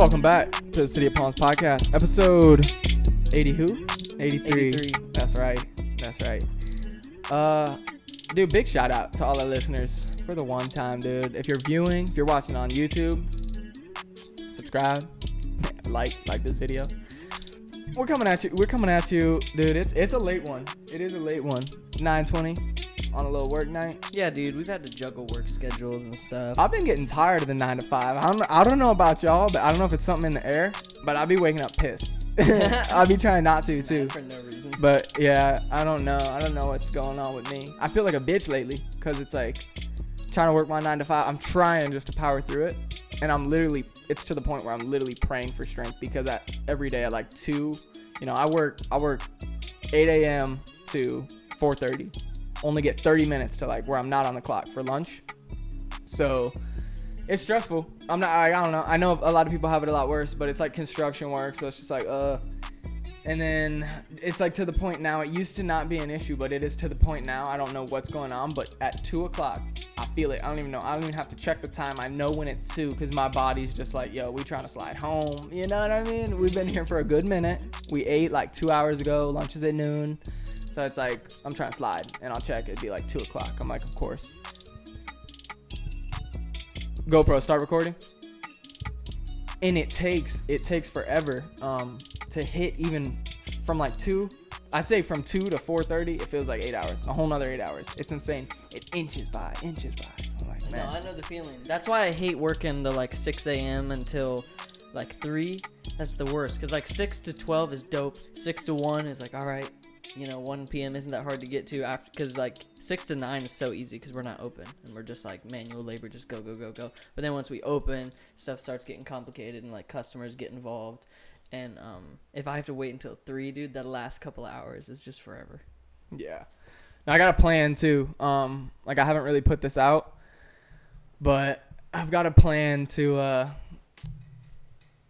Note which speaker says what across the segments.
Speaker 1: Welcome back to the City of Palms podcast, episode 80 who? 83. That's right. Dude, big shout out to all our listeners for the one time, dude. If you're viewing, if you're watching on YouTube, subscribe, like this video. We're coming at you, dude. It's a late one. It is a late one. 9:20 on a little work night.
Speaker 2: Yeah, dude, we've had to juggle work schedules and stuff.
Speaker 1: I've been getting tired of the 9 to 5. I don't know about y'all, but I don't know if it's something in the air, but I'll be waking up pissed. I'll be trying not to too.
Speaker 2: For no reason.
Speaker 1: But yeah, I don't know what's going on with me. I feel like a bitch lately because it's like trying to work my 9 to 5. I'm trying just to power through it, and it's to the point where I'm literally praying for strength because every day at like 2, I work 8 a.m. to 4:30. Only get 30 minutes to like where I'm not on the clock for lunch. So it's stressful. I don't know. I know a lot of people have it a lot worse, but it's like construction work. So it's just like, and then it's like to the point now, it used to not be an issue, but it is to the point now. I don't know what's going on, but at 2 o'clock, I feel it. I don't even know. I don't even have to check the time. I know when it's 2 because my body's just like, yo, we trying to slide home. You know what I mean? We've been here for a good minute. We ate like 2 hours ago. Lunch is at noon. So it's like, I'm trying to slide, and I'll check. It'd be like 2 o'clock. I'm like, of course. GoPro, start recording. And it takes forever to hit even from like 2. I say from 2 to 4:30, it feels like 8 hours. A whole nother 8 hours. It's insane. It inches by. I'm like, man.
Speaker 2: No, I know the feeling. That's why I hate working the like 6 a.m. until like 3. That's the worst. Because like 6 to 12 is dope. 6 to 1 is like, all right. 1 p.m. isn't that hard to get to after, because like 6 to 9 is so easy because we're not open and we're just like manual labor, just go. But then once we open, stuff starts getting complicated and like customers get involved. And if I have to wait until 3, dude, that last couple of hours is just forever.
Speaker 1: Yeah. Now I got a plan too. Like I haven't really put this out, but I've got a plan to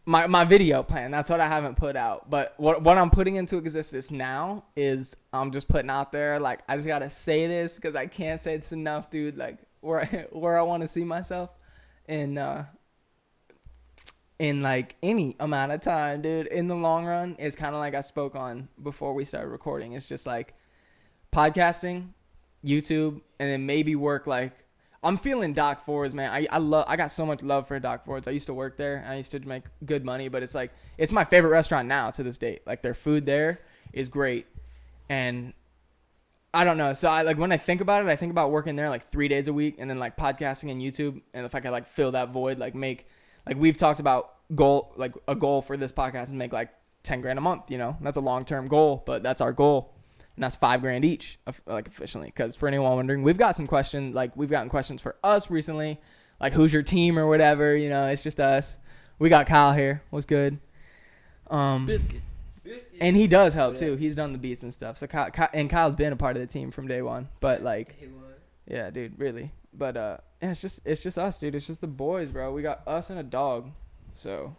Speaker 1: my video plan. That's what I haven't put out. But what I'm putting into existence now is I'm just putting out there, like, I just got to say this because I can't say this enough, dude. Like, where I want to see myself in like any amount of time, dude. In the long run, is kind of like I spoke on before we started recording. It's just like podcasting, YouTube, and then maybe work like, I'm feeling Doc Ford's, man. I got so much love for Doc Ford's. I used to work there, and I used to make good money, but it's like, it's my favorite restaurant now to this date. Like, their food there is great, and I don't know. So when I think about it, I think about working there like 3 days a week, and then like podcasting and YouTube, and if I could like fill that void, like we've talked about a goal for this podcast and make like 10 grand a month. That's a long-term goal, but that's our goal. And that's $5,000 each, like officially. Because for anyone wondering, we've got some questions. Like, we've gotten questions for us recently, like who's your team or whatever. It's just us. We got Kyle here. What's good?
Speaker 2: Biscuit.
Speaker 1: And he does help too. He's done the beats and stuff. So Kyle's been a part of the team from day one. But like, yeah, dude, really. But yeah, it's just us, dude. It's just the boys, bro. We got us and a dog. So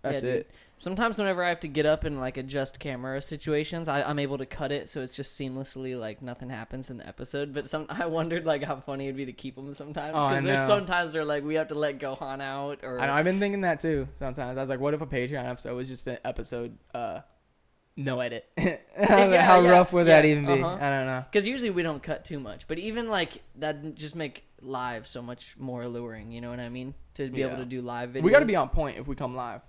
Speaker 1: that's it.
Speaker 2: Sometimes whenever I have to get up and like adjust camera situations, I'm able to cut it so it's just seamlessly like nothing happens in the episode. But I wondered like how funny it'd be to keep them sometimes, because there's sometimes they're like we have to let Gohan out. Or
Speaker 1: I know, I've been thinking that too. Sometimes I was like, what if a Patreon episode was just an episode, no edit? How rough would that even be? I don't know.
Speaker 2: Because usually we don't cut too much, but even like that just make live so much more alluring. You know what I mean? To be able to do live videos.
Speaker 1: We got to be on point if we come live.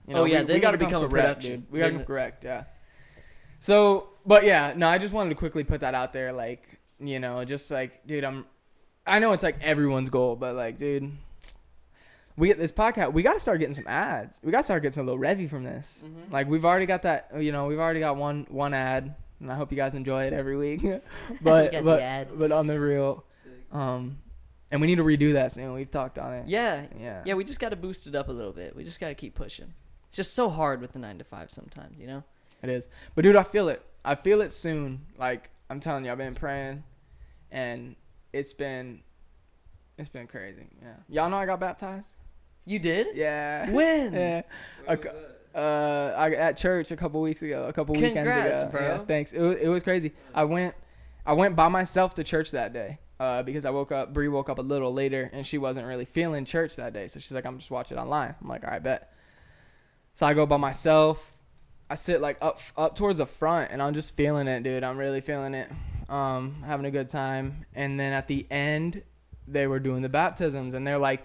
Speaker 2: We got to become correct, dude.
Speaker 1: We got to be correct, yeah. So, but yeah, no, I just wanted to quickly put that out there, like, just like, dude, I know it's like everyone's goal, but like, dude, we get this podcast, we got to start getting some ads. We got to start getting some little revy from this. Mm-hmm. Like, we've already got that, we've already got one ad, and I hope you guys enjoy it every week. but on the real, and we need to redo that soon. We've talked on it.
Speaker 2: Yeah. We just got to boost it up a little bit. We just got to keep pushing. It's just so hard with the 9 to 5 sometimes,
Speaker 1: It is. But dude, I feel it. I feel it soon. Like, I'm telling you, I've been praying, and it's been crazy. Yeah. Y'all know I got baptized?
Speaker 2: You did?
Speaker 1: Yeah.
Speaker 2: When?
Speaker 1: Yeah. At church a couple weekends ago.
Speaker 2: Congrats, bro.
Speaker 1: Yeah, thanks. It was crazy. I went by myself to church that day. Because Bree woke up a little later, and she wasn't really feeling church that day. So she's like, I'm just watching it online. I'm like, all right, bet. So I go by myself. I sit like up towards the front, and I'm just feeling it, dude. I'm really feeling it. Having a good time. And then at the end, they were doing the baptisms, and they're like,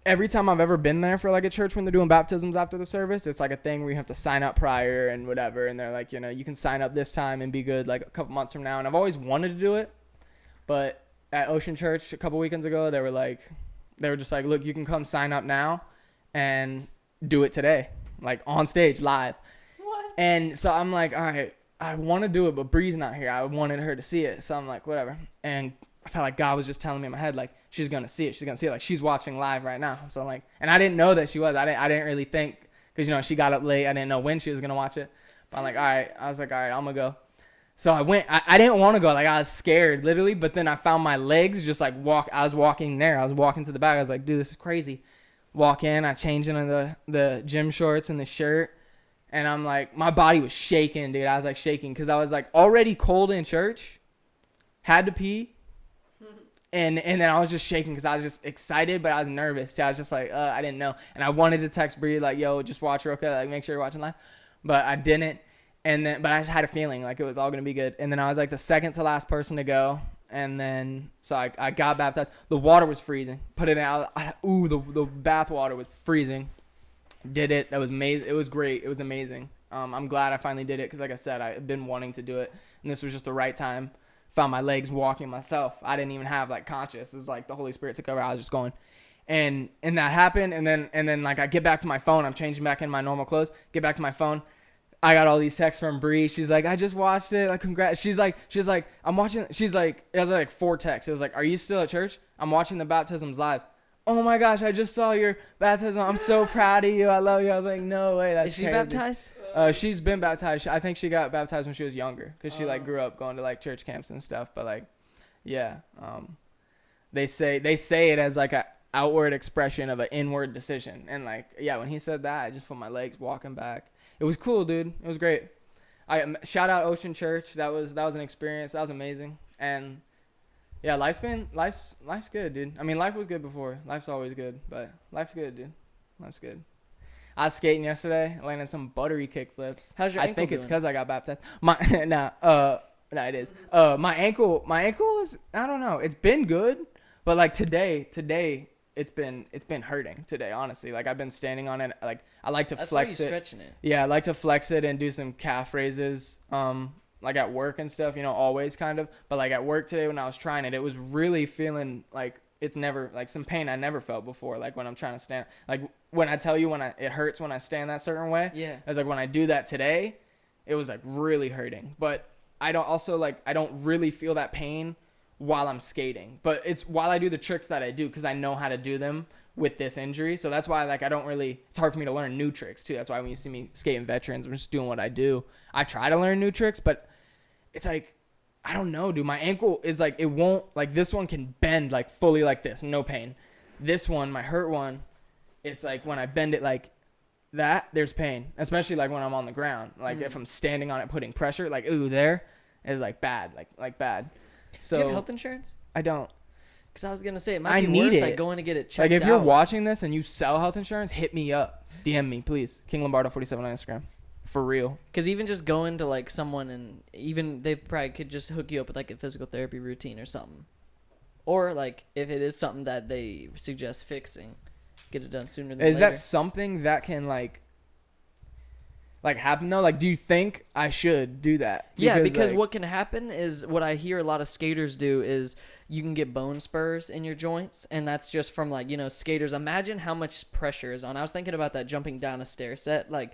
Speaker 1: every time I've ever been there for like a church when they're doing baptisms after the service, it's like a thing where you have to sign up prior and whatever. And they're like, you know, you can sign up this time and be good like a couple months from now. And I've always wanted to do it, but at Ocean Church a couple weekends ago, they were just like, look, you can come sign up now and do it today, like on stage live.
Speaker 2: What? And
Speaker 1: so I'm like, all right, I want to do it, but Bree's not here. I wanted her to see it. So I'm like, whatever. And I felt like God was just telling me in my head, like, she's going to see it. She's going to see it. Like, she's watching live right now. So I'm like, and I didn't know that she was. I didn't really think, because, you know, she got up late. I didn't know when she was going to watch it. But I'm like, all right. I was like, all right, I'm going to go. So I went. I didn't want to go. Like, I was scared, literally. But then I found my legs just, like, I was walking there. I was walking to the back. I was like, dude, this is crazy. Walk in. I changed into the gym shorts and the shirt. And I'm like, my body was shaking, dude. I was, like, shaking because I was, like, already cold in church. Had to pee. And then I was just shaking because I was just excited, but I was nervous too. I was just like, I didn't know. And I wanted to text Bree, like, yo, just watch real quick, like, make sure you're watching live. But I didn't. But I just had a feeling like it was all going to be good. And then I was like the second to last person to go. And then, so I got baptized. The water was freezing. Put it out. The bath water was freezing. Did it. That was amazing. It was great. It was amazing. I'm glad I finally did it because, like I said, I've been wanting to do it. And this was just the right time. Found my legs walking myself. I didn't even have like conscious. It's like the Holy Spirit took over. I was just going, and that happened. And then like I get back to my phone. I'm changing back in my normal clothes. Get back to my phone. I got all these texts from Bree. She's like, I just watched it. Like, congrats. She's like, I'm watching. She's like, it was like 4 texts. It was like, are you still at church? I'm watching the baptisms live. Oh my gosh, I just saw your baptism. I'm so proud of you. I love you. I was like, no way. That's crazy.
Speaker 2: Is she baptized?
Speaker 1: She's been baptized. I think she got baptized when she was younger because she like grew up going to like church camps and stuff. But like, yeah, they say it as like a outward expression of an inward decision. And like, yeah, when he said that, I just put my legs walking back. It was cool, dude. It was great. I shout out Ocean Church. That was an experience. That was amazing. And yeah, life's good, dude. I mean, life was good before. Life's always good, but life's good, dude. Life's good. I was skating yesterday, landing some buttery kick flips.
Speaker 2: How's your ankle
Speaker 1: I think
Speaker 2: doing?
Speaker 1: it's because I got baptized. It is. My ankle is, I don't know. It's been good, but like today it's been hurting today, honestly. Like I've been standing on it. Like I like to flex it.
Speaker 2: Stretching it.
Speaker 1: Yeah, I like to flex it and do some calf raises. Like at work and stuff, you know, always kind of. But like at work today when I was trying it, it was really feeling like it's never like some pain I never felt before. Like when I'm trying to stand, like when I tell you it hurts when I stand that certain way.
Speaker 2: Yeah.
Speaker 1: It's like when I do that today, it was like really hurting. But I don't really feel that pain while I'm skating. But it's while I do the tricks that I do because I know how to do them with this injury. So that's why like it's hard for me to learn new tricks too. That's why when you see me skating veterans, I'm just doing what I do. I try to learn new tricks, but it's like, I don't know, dude. My ankle is like, it won't, like this one can bend like fully like this, no pain. This one, my hurt one, it's like when I bend it like that, there's pain. Especially like when I'm on the ground. Like if I'm standing on it, putting pressure, like, ooh, there is like bad, like bad. So
Speaker 2: do you have health insurance?
Speaker 1: I don't.
Speaker 2: Because I was going to say, it might be worth like going to get it checked out.
Speaker 1: Like if you're watching this and you sell health insurance, hit me up. DM me, please. King Lombardo 47 on Instagram. For real.
Speaker 2: Because even just going to like someone and even they probably could just hook you up with like a physical therapy routine or something. Or like if it is something that they suggest fixing, get it done sooner than later.
Speaker 1: Is that something that can like happen though? Like do you think I should do that?
Speaker 2: Because like, what can happen is what I hear a lot of skaters do is you can get bone spurs in your joints, and that's just from like, you know, skaters. Imagine how much pressure is on. I was thinking about that jumping down a stair set, like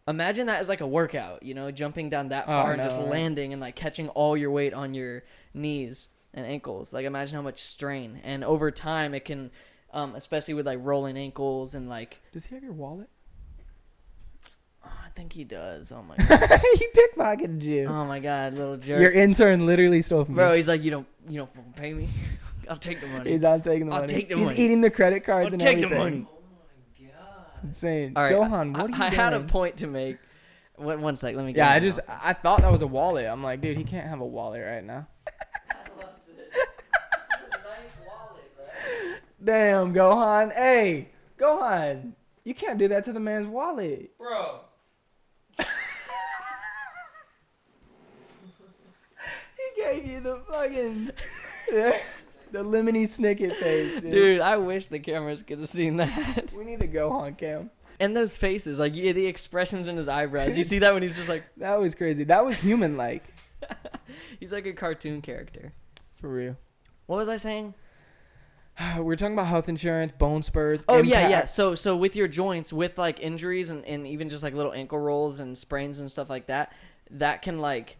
Speaker 2: imagine that as like a workout, you know, jumping down that far and just landing and like catching all your weight on your knees and ankles. Like imagine how much strain. And over time it can, especially with like rolling ankles and like.
Speaker 1: Does he have your wallet?
Speaker 2: Oh, I think he does. Oh my god.
Speaker 1: He pickpocketed you.
Speaker 2: Oh my god, little jerk.
Speaker 1: Your intern literally stole from me.
Speaker 2: Bro, he's like, you don't pay me. I'll take the money.
Speaker 1: He's not taking the money.
Speaker 2: I'll take the
Speaker 1: He's
Speaker 2: money.
Speaker 1: eating the credit cards and everything.
Speaker 2: I'll take the money.
Speaker 1: Insane.
Speaker 2: All right,
Speaker 1: Gohan, what are you doing?
Speaker 2: I had a point to make. One sec, let me.
Speaker 1: Yeah, I thought that was a wallet. I'm like, dude, he can't have a wallet right now.
Speaker 2: I love this. This is a nice wallet, bro.
Speaker 1: Damn, Gohan. Hey, Gohan. You can't do that to the man's wallet.
Speaker 2: Bro.
Speaker 1: He gave you the fucking the lemony snicket face, dude.
Speaker 2: Dude, I wish the cameras could have seen that.
Speaker 1: We need to go on cam.
Speaker 2: And those faces, like the expressions in his eyebrows. You see that when he's just like,
Speaker 1: That was crazy. That was human like.
Speaker 2: he's like a cartoon character.
Speaker 1: For real.
Speaker 2: What was I saying?
Speaker 1: We're talking about health insurance, bone spurs.
Speaker 2: Oh yeah.
Speaker 1: impact.
Speaker 2: So with your joints, with like injuries and even just like little ankle rolls and sprains and stuff like that, that can like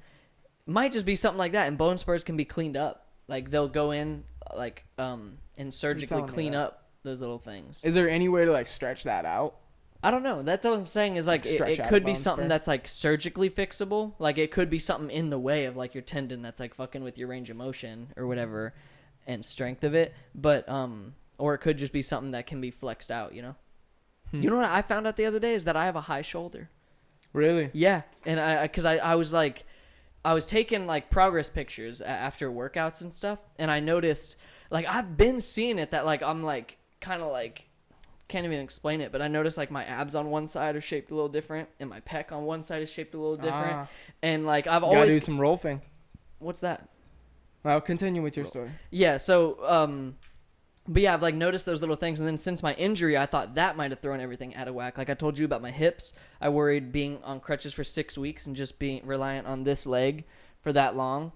Speaker 2: might just be something like that. And bone spurs can be cleaned up. Like they'll go in like and surgically
Speaker 1: telling me
Speaker 2: clean
Speaker 1: that.
Speaker 2: up those little things.
Speaker 1: Is there any way to like stretch that out?
Speaker 2: I don't know. That's what I'm saying is like
Speaker 1: Stretch
Speaker 2: it
Speaker 1: out
Speaker 2: could
Speaker 1: a
Speaker 2: be
Speaker 1: bone
Speaker 2: something
Speaker 1: spur?
Speaker 2: that's like surgically fixable. Like it could be something in the way of like your tendon that's like fucking with your range of motion or whatever and strength of it. But or it could just be something that can be flexed out, you know? You know what I found out the other day is that I have a high shoulder.
Speaker 1: Really?
Speaker 2: Yeah. And I was like I was taking like progress pictures after workouts and stuff, and I noticed like I've been seeing it that like I'm like kind of like can't even explain it, but I noticed like my abs on one side are shaped a little different and my pec on one side is shaped a little different. And like I've
Speaker 1: Gotta
Speaker 2: always
Speaker 1: do some rolfing.
Speaker 2: What's that?
Speaker 1: Well, continue with your story.
Speaker 2: Yeah, so but yeah, I've like noticed those little things, and then since my injury, I thought that might have thrown everything out of whack. Like I told you about my hips, I worried being on crutches for 6 weeks and just being reliant on this leg for that long.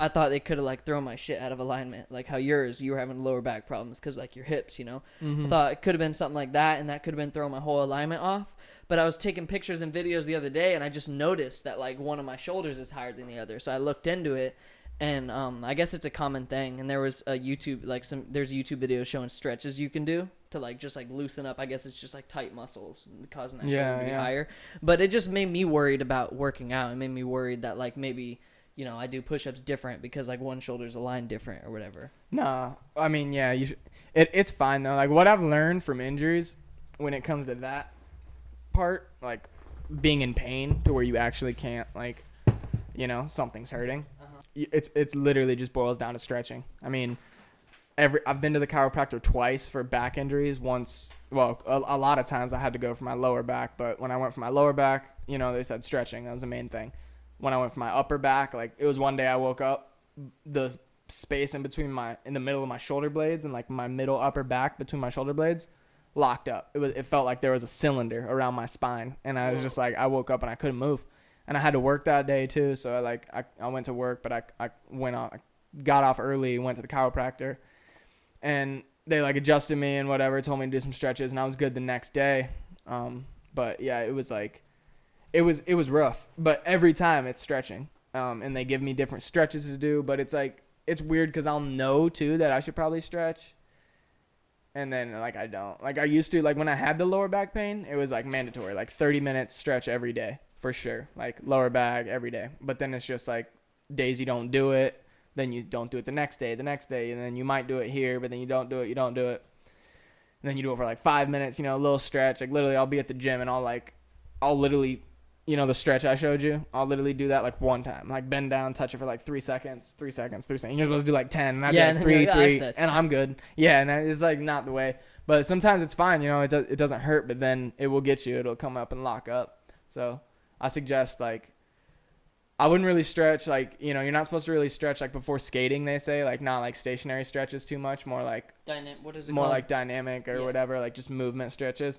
Speaker 2: I thought they could have like thrown my shit out of alignment, like how you were having lower back problems because like your hips, you know. I thought it could have been something like that, and that could have been throwing my whole alignment off. But I was taking pictures and videos the other day, and I just noticed that like one of my shoulders is higher than the other. So I looked into it, and I guess it's a common thing. And there was a there's YouTube videos showing stretches you can do to like just like loosen up. I guess it's just like tight muscles causing that shoulder to be higher. But it just made me worried about working out. It made me worried that like maybe, you know, I do push-ups different because like one shoulder's aligned different or whatever.
Speaker 1: No, I mean, yeah, it's fine though. Like what I've learned from injuries when it comes to that part, like being in pain to where you actually can't, like, you know, something's hurting. It's literally just boils down to stretching. I mean, I've been to the chiropractor twice for back injuries. Once, well, a lot of times I had to go for my lower back, but when I went for my lower back, you know, they said stretching. That was the main thing. When I went for my upper back, like it was one day I woke up, the space in the middle of my shoulder blades and like my middle upper back between my shoulder blades locked up. It felt like there was a cylinder around my spine, and I was just like, I woke up and I couldn't move, and I had to work that day too. So I went to work, but I got off early, went to the chiropractor, and they like adjusted me and whatever, told me to do some stretches, and I was good the next day. But yeah, it was like. It was rough, but every time it's stretching, and they give me different stretches to do, but it's like, it's weird because I'll know too that I should probably stretch, and then like I don't. Like I used to, like when I had the lower back pain, it was like mandatory, like 30 minutes stretch every day for sure, like lower back every day. But then it's just like days you don't do it, then you don't do it the next day, and then you might do it here, but then you don't do it, and then you do it for like 5 minutes, you know, a little stretch. Like literally I'll be at the gym and I'll literally, you know, the stretch I showed you, I'll literally do that like one time, like bend down, touch it for like 3 seconds. You're supposed to do like 10, and I do like three, and I'm good. Yeah, and it's like not the way, but sometimes it's fine, you know, it doesn't hurt, but then it will get you, it'll come up and lock up. So I suggest like, I wouldn't really stretch, like, you know, you're not supposed to really stretch like before skating, they say, like not like stationary stretches too much, more like like dynamic or whatever, like just movement stretches.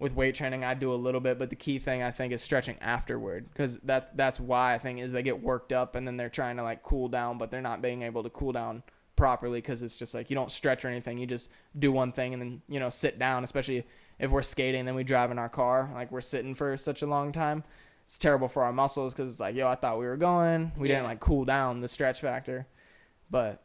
Speaker 1: With weight training, I do a little bit, but the key thing I think is stretching afterward, because that's why I think is they get worked up and then they're trying to like cool down, but they're not being able to cool down properly because it's just like you don't stretch or anything, you just do one thing and then, you know, sit down. Especially if we're skating and then we drive in our car, like we're sitting for such a long time, it's terrible for our muscles because it's like, yo, I thought we were going, we didn't like cool down the stretch factor. But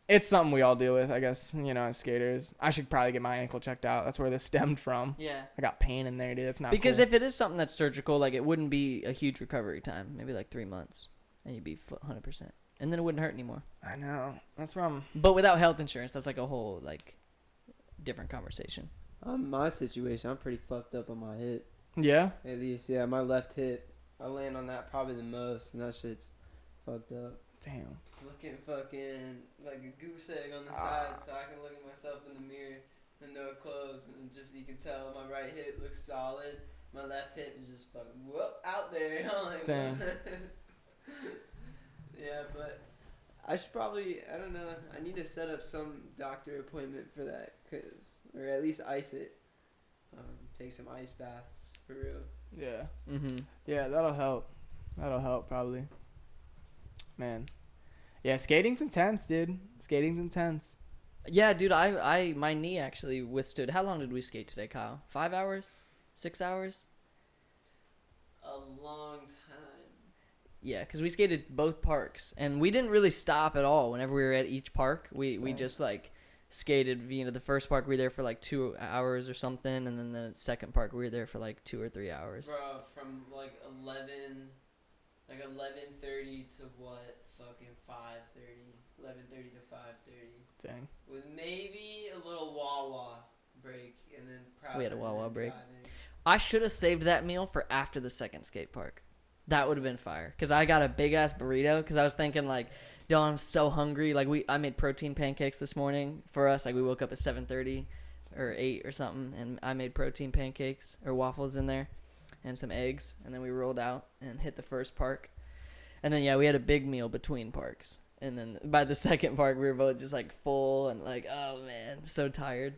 Speaker 1: it's something we all deal with, I guess, you know, as skaters. I should probably get my ankle checked out. That's where this stemmed from.
Speaker 2: Yeah.
Speaker 1: I got pain in there, dude. It's not
Speaker 2: because
Speaker 1: cool.
Speaker 2: if it is something that's surgical, like it wouldn't be a huge recovery time. Maybe like 3 months, and you'd be 100%, and then it wouldn't hurt anymore.
Speaker 1: I know. That's where I'm.
Speaker 2: But without health insurance, that's like a whole like different conversation.
Speaker 3: My situation, I'm pretty fucked up on my hip.
Speaker 1: Yeah.
Speaker 3: At least, yeah, my left hip. I land on that probably the most, and that shit's fucked up.
Speaker 1: Damn.
Speaker 3: It's looking fucking like a goose egg on the side, so I can look at myself in the mirror and no clothes, and just you can tell my right hip looks solid. My left hip is just fucking whoop out there. I'm like,
Speaker 1: Damn.
Speaker 3: Yeah, but I should probably, I don't know, I need to set up some doctor appointment for that, or at least ice it. Take some ice baths, for real.
Speaker 1: Yeah.
Speaker 2: Mm-hmm.
Speaker 1: Yeah, that'll help. That'll help, probably. Man. Yeah, skating's intense, dude. Skating's intense.
Speaker 2: Yeah, dude, I my knee actually withstood. How long did we skate today, Kyle? 5 hours? 6 hours?
Speaker 3: A long time.
Speaker 2: Yeah, because we skated both parks, and we didn't really stop at all whenever we were at each park. We just, like, skated, the first park we were there for, like, 2 hours or something, and then the second park we were there for, like, 2 or 3 hours.
Speaker 3: Bro, from, like, 11:30 to what? Fucking 5:30. 11:30 to 5:30.
Speaker 1: Dang.
Speaker 3: With maybe a little Wawa break, and then probably
Speaker 2: We had a Wawa break.
Speaker 3: driving.
Speaker 2: I should have saved that meal for after the second skate park. That would have been fire. Because I got a big-ass burrito, because I was thinking, like, yo, I'm so hungry. Like, I made protein pancakes this morning for us. Like, we woke up at 7:30 or 8 or something, and I made protein pancakes or waffles in there and some eggs, and then we rolled out and hit the first park. And then, yeah, we had a big meal between parks. And then by the second park, we were both just, like, full and, like, oh, man, so tired.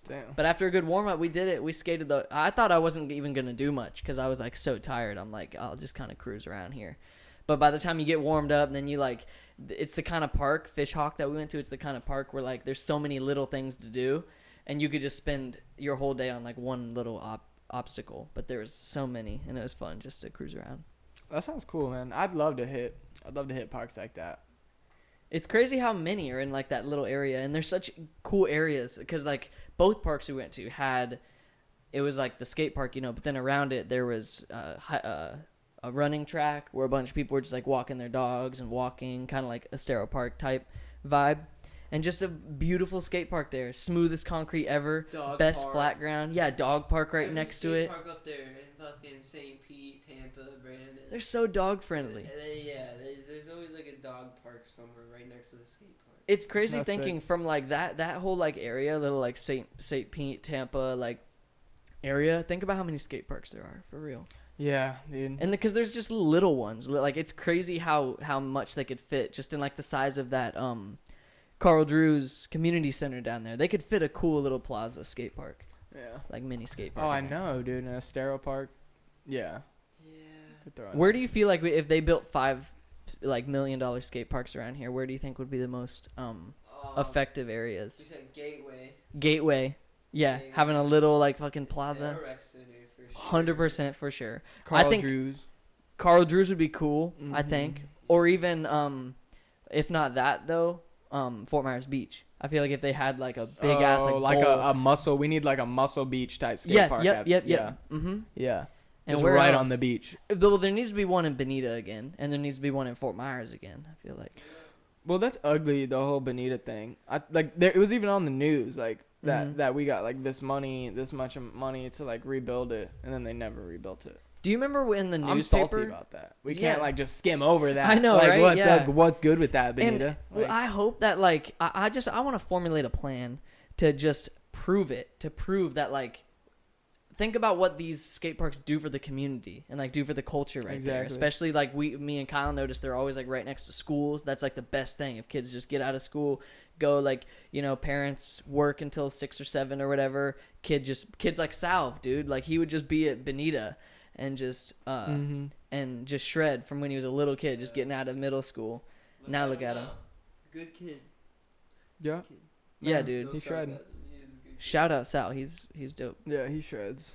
Speaker 1: Damn.
Speaker 2: But after a good warm-up, we did it. We skated I thought I wasn't even going to do much because I was, like, so tired. I'm like, I'll just kind of cruise around here. But by the time you get warmed up, then you, like, it's the kind of park, Fish Hawk, that we went to. It's the kind of park where, like, there's so many little things to do. And you could just spend your whole day on, like, one little obstacle. But there was so many, and it was fun just to cruise around.
Speaker 1: That sounds cool, man. I'd love to hit parks like that.
Speaker 2: It's crazy how many are in, like, that little area. And there's such cool areas because, like, both parks we went to it was like the skate park, but then around it there was a running track where a bunch of people were just, like, walking their dogs and walking, kind of like a Estero Park type vibe. And just a beautiful skate park there. Smoothest concrete ever. Best
Speaker 3: park.
Speaker 2: flat ground. Yeah, dog park right next to it.
Speaker 3: Park up there in fucking St. Pete, Tampa, Brandon.
Speaker 2: They're so dog friendly.
Speaker 3: There's always, like, a dog park somewhere right next to the skate park.
Speaker 2: It's crazy
Speaker 1: That's
Speaker 2: thinking
Speaker 1: sick.
Speaker 2: from, like, that whole, like, area, little, like, St. Pete, Tampa, like, area. Think about how many skate parks there are, for real.
Speaker 1: Yeah, dude.
Speaker 2: And because there's just little ones. Like, it's crazy how much they could fit just in, like, the size of that Carl Drew's community center down there. They could fit a cool little plaza skate park.
Speaker 1: Yeah.
Speaker 2: Like, mini skate park.
Speaker 1: Oh, I
Speaker 2: in there.
Speaker 1: know, dude. In a Estero Park. Yeah.
Speaker 3: Yeah.
Speaker 1: Could throw in
Speaker 2: Where
Speaker 1: there.
Speaker 2: do you feel like if they built 5 $1 million skate parks around here, where do you think would be the most effective areas?
Speaker 3: We said Gateway.
Speaker 2: Gateway. Yeah, having a little, like, fucking plaza.
Speaker 3: Rec Center for sure.
Speaker 2: 100% for sure.
Speaker 1: Carl
Speaker 2: I think
Speaker 1: Drew's.
Speaker 2: Carl Drew's would be cool, I
Speaker 1: Mhm.
Speaker 2: think. Or even, if not that, though, Fort Myers Beach. I feel like if they had, like, a big-ass, like bowl.
Speaker 1: a muscle. We need, like, a muscle beach type skate park.
Speaker 2: Yep.
Speaker 1: Yeah.
Speaker 2: Mm-hmm.
Speaker 1: Yeah.
Speaker 2: And
Speaker 1: Just
Speaker 2: where
Speaker 1: right
Speaker 2: else?
Speaker 1: on the beach.
Speaker 2: Well, there needs to be one in Bonita again, and there needs to be one in Fort Myers again, I feel like.
Speaker 1: Well, that's ugly, the whole Bonita thing. It was even on the news, like, that we got, like, this much money to, like, rebuild it, and then they never rebuilt it.
Speaker 2: Do you remember when the
Speaker 1: I'm
Speaker 2: newspaper?
Speaker 1: salty about that. We
Speaker 2: Yeah.
Speaker 1: can't, like, just skim over that.
Speaker 2: I know,
Speaker 1: like,
Speaker 2: right?
Speaker 1: What's,
Speaker 2: Yeah.
Speaker 1: like, what's good with that, Bonita?
Speaker 2: And
Speaker 1: Like,
Speaker 2: I hope that, like, I want to formulate a plan to just prove that, like, think about what these skate parks do for the community and, like, do for the culture right there.
Speaker 1: Exactly.
Speaker 2: Especially, like, me and Kyle noticed they're always, like, right next to schools. That's, like, the best thing. If kids just get out of school, go, like, parents work until 6 or 7 or whatever. Kids like Salve, dude. Like, he would just be at Bonita and just and just shred from when he was a little kid, just getting out of middle school. Now look at him.
Speaker 3: Good kid.
Speaker 1: yeah.
Speaker 2: Yeah,
Speaker 1: Yeah.
Speaker 2: dude.
Speaker 3: No
Speaker 1: He's shredding.
Speaker 3: sarcasm. He is a good kid.
Speaker 2: Shout out Sal. He's dope.
Speaker 1: Yeah, he shreds.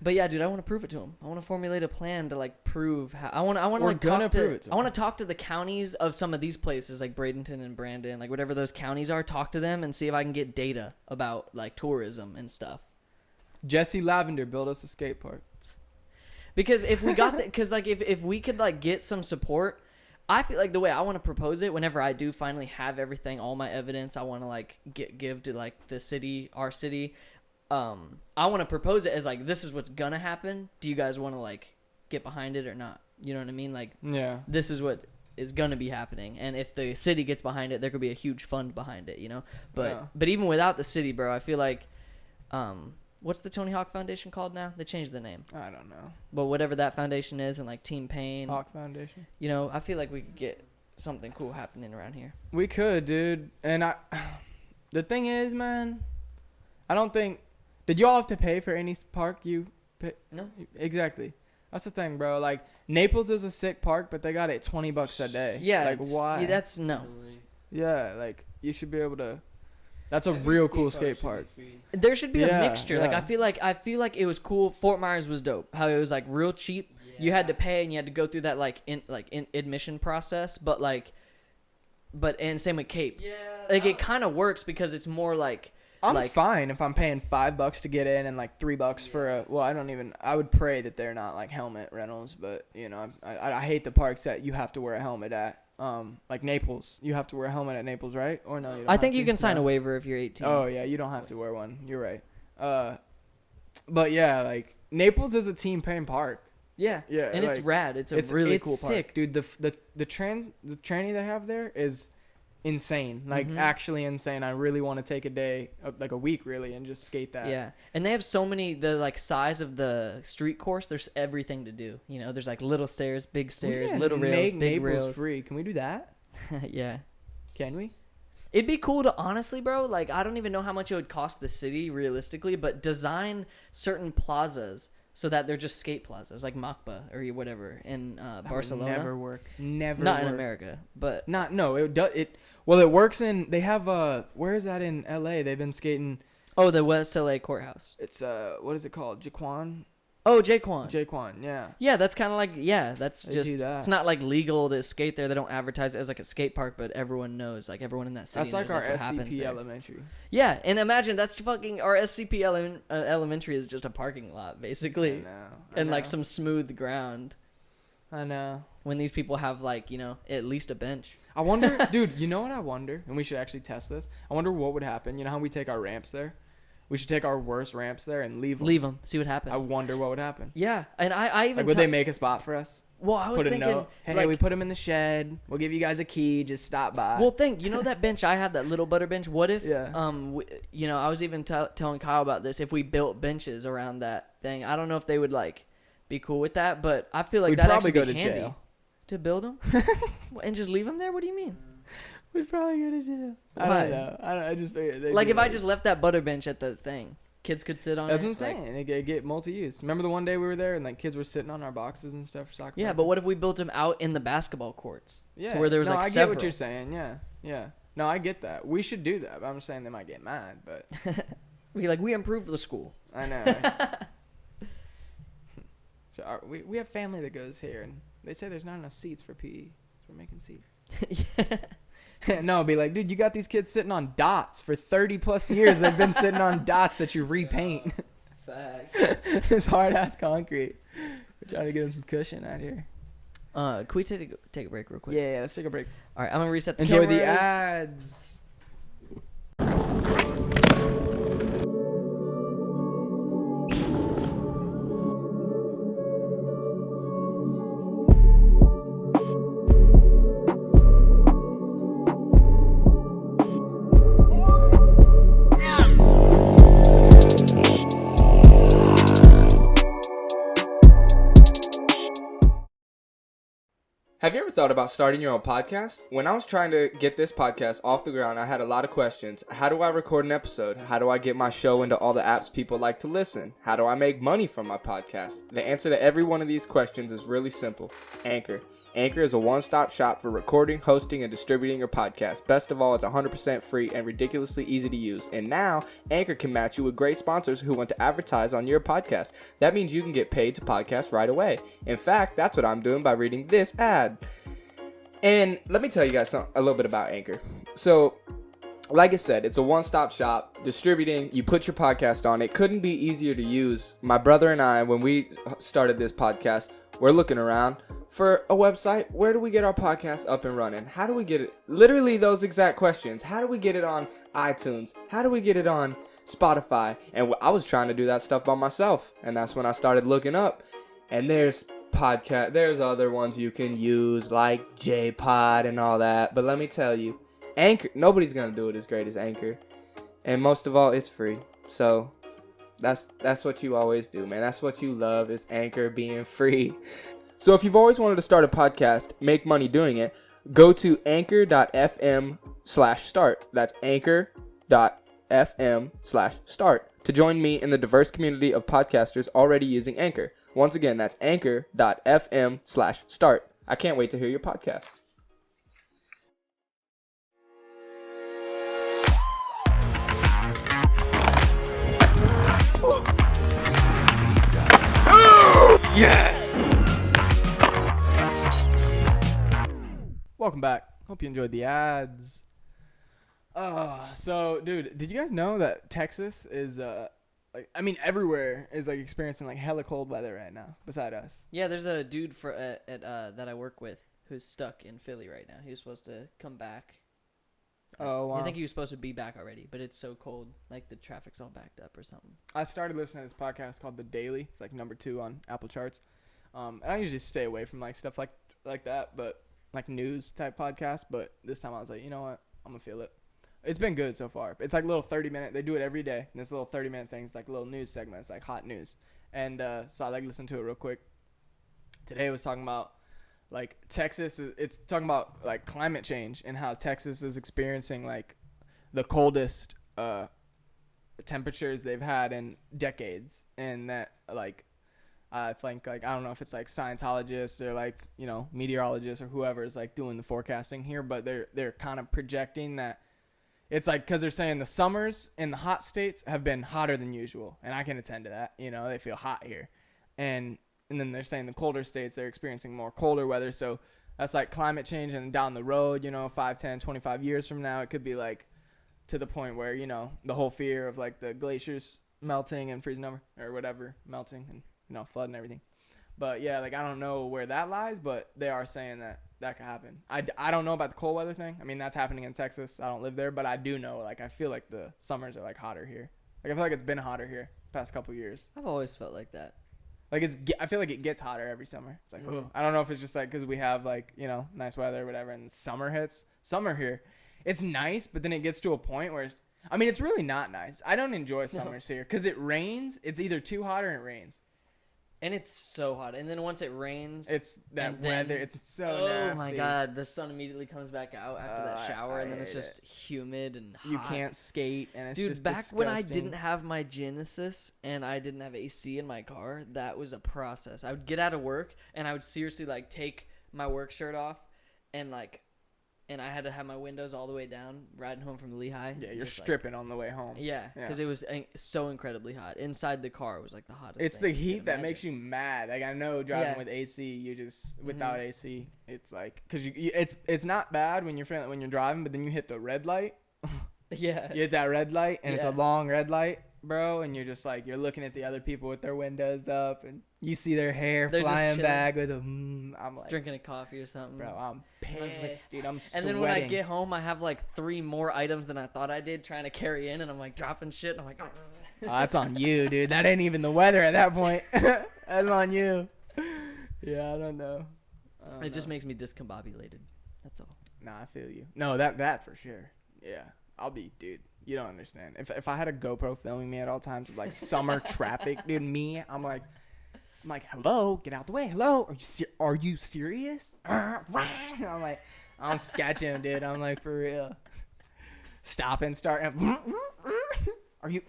Speaker 2: But yeah, dude, I want to prove it to him. I want to formulate a plan to, like, prove how. I want to
Speaker 1: We're
Speaker 2: like
Speaker 1: gonna
Speaker 2: talk
Speaker 1: prove
Speaker 2: to.
Speaker 1: it to
Speaker 2: I want
Speaker 1: him.
Speaker 2: to talk to the counties of some of these places, like Bradenton and Brandon, like whatever those counties are. Talk to them and see if I can get data about, like, tourism and stuff.
Speaker 1: Jesse Lavender built us a skate park.
Speaker 2: Because if we got that, because, like, if we could, like, get some support, I feel like the way I want to propose it, whenever I do finally have everything, all my evidence, I want to, like, give to, like, the city, our city. I want to propose it as, like, this is what's gonna happen. Do you guys want to, like, get behind it or not? You know what I mean? Like,
Speaker 1: Yeah.
Speaker 2: this is what is gonna be happening, and if the city gets behind it, there could be a huge fund behind it, you know. But
Speaker 1: Yeah.
Speaker 2: but even without the city, bro, I feel like, what's the Tony Hawk Foundation called now? They changed the name,
Speaker 1: I don't know.
Speaker 2: but whatever that foundation is, and like Team Pain,
Speaker 1: Hawk Foundation.
Speaker 2: you know, I feel like we could get something cool happening around here.
Speaker 1: We could, dude. And the thing is, man, I don't think. Did y'all have to pay for any park you pay?
Speaker 2: No.
Speaker 1: Exactly. That's the thing, bro. Like Naples is a sick park, but they got it $20 a day.
Speaker 2: Yeah,
Speaker 1: Like why?
Speaker 2: Yeah, that's
Speaker 3: It's
Speaker 2: no.
Speaker 3: annoying.
Speaker 1: Yeah, like you should be able to. That's a
Speaker 3: I think
Speaker 1: real cool
Speaker 3: parks
Speaker 1: skate
Speaker 3: should be
Speaker 1: park.
Speaker 3: free.
Speaker 2: There should be
Speaker 1: Yeah,
Speaker 2: a mixture. Like
Speaker 1: yeah.
Speaker 2: I feel like it was cool. Fort Myers was dope. How it was like real cheap. You had to pay and you had to go through that like in admission process, and same with Cape.
Speaker 3: Yeah.
Speaker 2: Like it kind of works because it's more like
Speaker 1: I'm
Speaker 2: like,
Speaker 1: fine if I'm paying $5 to get in and like $3 for a. Well, I would pray that they're not like helmet rentals, but you know, I hate the parks that you have to wear a helmet at. Like Naples, you have to wear a helmet at Naples, right? Or no? You don't
Speaker 2: I think
Speaker 1: have
Speaker 2: you
Speaker 1: to?
Speaker 2: can sign
Speaker 1: No.
Speaker 2: a waiver if you're 18.
Speaker 1: Oh yeah, you don't have to wear one. You're right. But yeah, like Naples is a team paying park.
Speaker 2: Yeah.
Speaker 1: Yeah,
Speaker 2: And it's
Speaker 1: like,
Speaker 2: rad. It's a really cool park.
Speaker 1: sick, dude. The training they have there is insane. Like
Speaker 2: Mhm.
Speaker 1: actually insane. I really want to take a day, like a week really, and just skate that.
Speaker 2: Yeah, and they have so many. The like size of the street course, there's everything to do. You know, there's like little stairs, big stairs,
Speaker 1: We
Speaker 2: little
Speaker 1: can
Speaker 2: rails,
Speaker 1: make
Speaker 2: big
Speaker 1: Naples
Speaker 2: rails.
Speaker 1: free. Can we do that?
Speaker 2: Yeah,
Speaker 1: Can we?
Speaker 2: it'd be cool to honestly, bro. Like I don't even know how much it would cost the city realistically, but design certain plazas so that they're just skate plazas, like Macba or whatever in
Speaker 1: That would
Speaker 2: Barcelona.
Speaker 1: never work. Never.
Speaker 2: Not in
Speaker 1: work.
Speaker 2: America, but
Speaker 1: No. It does. Well, it works in. They have where is that in L.A.? They've been skating.
Speaker 2: oh, the West LA courthouse.
Speaker 1: It's what is it called? Jaquan.
Speaker 2: Oh, Jaquan.
Speaker 1: Jaquan. Yeah.
Speaker 2: Yeah, that's kind of like that's
Speaker 1: They do
Speaker 2: just
Speaker 1: that.
Speaker 2: it's not like legal to skate there. They don't advertise it as like a skate park, but everyone knows, like everyone in that city
Speaker 1: That's like
Speaker 2: knows
Speaker 1: our
Speaker 2: that's what happens
Speaker 1: SCP
Speaker 2: there.
Speaker 1: Elementary.
Speaker 2: Yeah, and imagine that's fucking our SCP elementary is just a parking lot basically, and like some smooth ground.
Speaker 1: I know.
Speaker 2: When these people have like at least a bench.
Speaker 1: I wonder, dude. You know what I wonder? And we should actually test this. I wonder what would happen. You know how we take our ramps there? We should take our worst ramps there and leave them.
Speaker 2: Leave them, see what happens.
Speaker 1: I wonder what would happen.
Speaker 2: Yeah, and I even
Speaker 1: Like, would they make a spot for us?
Speaker 2: well, I was
Speaker 1: Put a
Speaker 2: thinking,
Speaker 1: note. Hey,
Speaker 2: like,
Speaker 1: we put them in the shed. We'll give you guys a key. Just stop by.
Speaker 2: well, think that bench I had, that little butter bench. What if,
Speaker 1: Yeah.
Speaker 2: I was even telling Kyle about this. If we built benches around that thing, I don't know if they would like be cool with that, but I feel like
Speaker 1: We'd
Speaker 2: that'd
Speaker 1: probably
Speaker 2: actually
Speaker 1: go
Speaker 2: be
Speaker 1: to
Speaker 2: handy
Speaker 1: jail.
Speaker 2: to build them and just leave them there. What do you mean?
Speaker 1: We'd probably go to jail. I
Speaker 2: Why?
Speaker 1: don't know. I just figured. they'd
Speaker 2: Like
Speaker 1: be
Speaker 2: if I just left that butter bench at the thing, kids could sit on
Speaker 1: That's
Speaker 2: it.
Speaker 1: what I'm
Speaker 2: like-
Speaker 1: saying. It get multi-use. Remember the one day we were there and like kids were sitting on our boxes and stuff for soccer?
Speaker 2: Yeah, but what if we built them out in the basketball courts?
Speaker 1: Yeah.
Speaker 2: To where there was
Speaker 1: no,
Speaker 2: like
Speaker 1: I
Speaker 2: several.
Speaker 1: get what you're saying. Yeah. No, I get that. We should do that. But I'm saying they might get mad, but
Speaker 2: Be like, we improved the school.
Speaker 1: I know. So we have family that goes here, and they say there's not enough seats for PE. So we're making seats. No, be like, dude, you got these kids sitting on dots for 30 plus years. They've been sitting on dots that you repaint.
Speaker 3: Facts.
Speaker 1: It's hard ass concrete. We're trying to get them some cushion out here.
Speaker 2: Can we take a break real quick?
Speaker 1: Yeah, let's take a break.
Speaker 2: All right, I'm gonna reset the
Speaker 1: Enjoy the
Speaker 2: cameras.
Speaker 1: ads. Have you ever thought about starting your own podcast? When I was trying to get this podcast off the ground, I had a lot of questions. How do I record an episode? How do I get my show into all the apps people like to listen? How do I make money from my podcast? The answer to every one of these questions is really simple. Anchor. Anchor is a one-stop shop for recording, hosting, and distributing your podcast. Best of all, it's 100% free and ridiculously easy to use. And now, Anchor can match you with great sponsors who want to advertise on your podcast. That means you can get paid to podcast right away. In fact, that's what I'm doing by reading this ad. And let me tell you guys a little bit about Anchor. So, like I said, it's a one-stop shop, distributing, you put your podcast on. It couldn't be easier to use. My brother and I, when we started this podcast, we're looking around for a website. Where do we get our podcast up and running? How do we get it? Literally those exact questions. How do we get it on iTunes? How do we get it on Spotify? And I was trying to do that stuff by myself. And that's when I started looking up. And there's
Speaker 4: podcast. There's other ones you can use like J-Pod and all that. But let me tell you, Anchor, nobody's gonna do it as great as Anchor. And most of all, it's free. So that's what you always do, man. That's what you love is Anchor being free. So if you've always wanted to start a podcast, make money doing it, go to anchor.fm/start. That's anchor.fm/start to join me in the diverse community of podcasters already using Anchor. Once again, that's anchor.fm/start. I can't wait to hear your podcast.
Speaker 1: Yes! Welcome back. Hope you enjoyed the ads. So, dude, did you guys know that Texas is, everywhere is, experiencing, hella cold weather right now, beside us?
Speaker 2: Yeah, there's a dude that I work with who's stuck in Philly right now. He was supposed to come back.
Speaker 1: Oh, wow.
Speaker 2: I think he was supposed to be back already, but it's so cold. The traffic's all backed up or something.
Speaker 1: I started listening to this podcast called The Daily. It's, number 2 on Apple charts. And I usually stay away from, stuff like that, but, news type podcasts. But this time I was like, you know what? I'm going to feel it. It's been good so far. It's little 30-minute. They do it every day. And this little 30-minute things, little news segments, hot news. And so I listen to it real quick. Today it was talking about Texas. It's talking about climate change and how Texas is experiencing the coldest temperatures they've had in decades. And that I think I don't know if it's Scientologists or meteorologists or whoever is doing the forecasting here, but they're kind of projecting that. It's because they're saying the summers in the hot states have been hotter than usual. And I can attend to that. They feel hot here. And then they're saying the colder states, they're experiencing more colder weather. So that's climate change. And down the road, 5, 10, 25 years from now, it could be to the point where, the whole fear of the glaciers melting and freezing over or whatever, melting and, flood and everything. But yeah, I don't know where that lies, but they are saying that could happen. I don't know about the cold weather thing. I mean, that's happening in Texas. I don't live there, but I do know, I feel the summers are hotter here. I feel it's been hotter here the past couple years.
Speaker 2: I've always felt like that.
Speaker 1: I feel it gets hotter every summer. It's ooh. I don't know if it's just because we have nice weather or whatever, and summer hits. Summer here, it's nice, but then it gets to a point where, it's really not nice. I don't enjoy summers here because it rains. It's either too hot or it rains.
Speaker 2: And it's so hot. And then once it rains,
Speaker 1: it's that weather. It's so nasty.
Speaker 2: Oh my God. The sun immediately comes back out after that shower. And then it's just humid and hot.
Speaker 1: You can't skate. And it's just
Speaker 2: back
Speaker 1: disgusting.
Speaker 2: when I didn't have my Genesis and I didn't have AC in my car, that was a process. I would get out of work and I would seriously take my work shirt off and and I had to have my windows all the way down riding home from Lehigh.
Speaker 1: Yeah, you're stripping on the way home.
Speaker 2: Yeah, because it was so incredibly hot. Inside the car was the hottest.
Speaker 1: It's the heat that makes you mad. I know driving with AC, you just without AC, it's because it's not bad when you're driving, but then you hit the red light.
Speaker 2: Yeah, you
Speaker 1: hit that red light, and it's a long red light, bro, and you're just you're looking at the other people with their windows up, and you see their hair flying back with them. I'm
Speaker 2: drinking a coffee or something.
Speaker 1: Bro, I'm pissed, dude. I'm sweating.
Speaker 2: And then when I get home, I have 3 more items than I thought I did trying to carry in, and I'm dropping shit, and I'm oh,
Speaker 1: that's on you, dude. That ain't even the weather at that point. That's on you. Yeah, I don't know.
Speaker 2: It just makes me discombobulated. That's all.
Speaker 1: Nah, I feel you. No, that for sure. Yeah, I'll be, dude. You don't understand. If I had a GoPro filming me at all times with summer traffic, dude, I'm like, hello, get out the way. Hello, are you serious? I'm sketching, dude. I'm for real. Stop and start. Are you?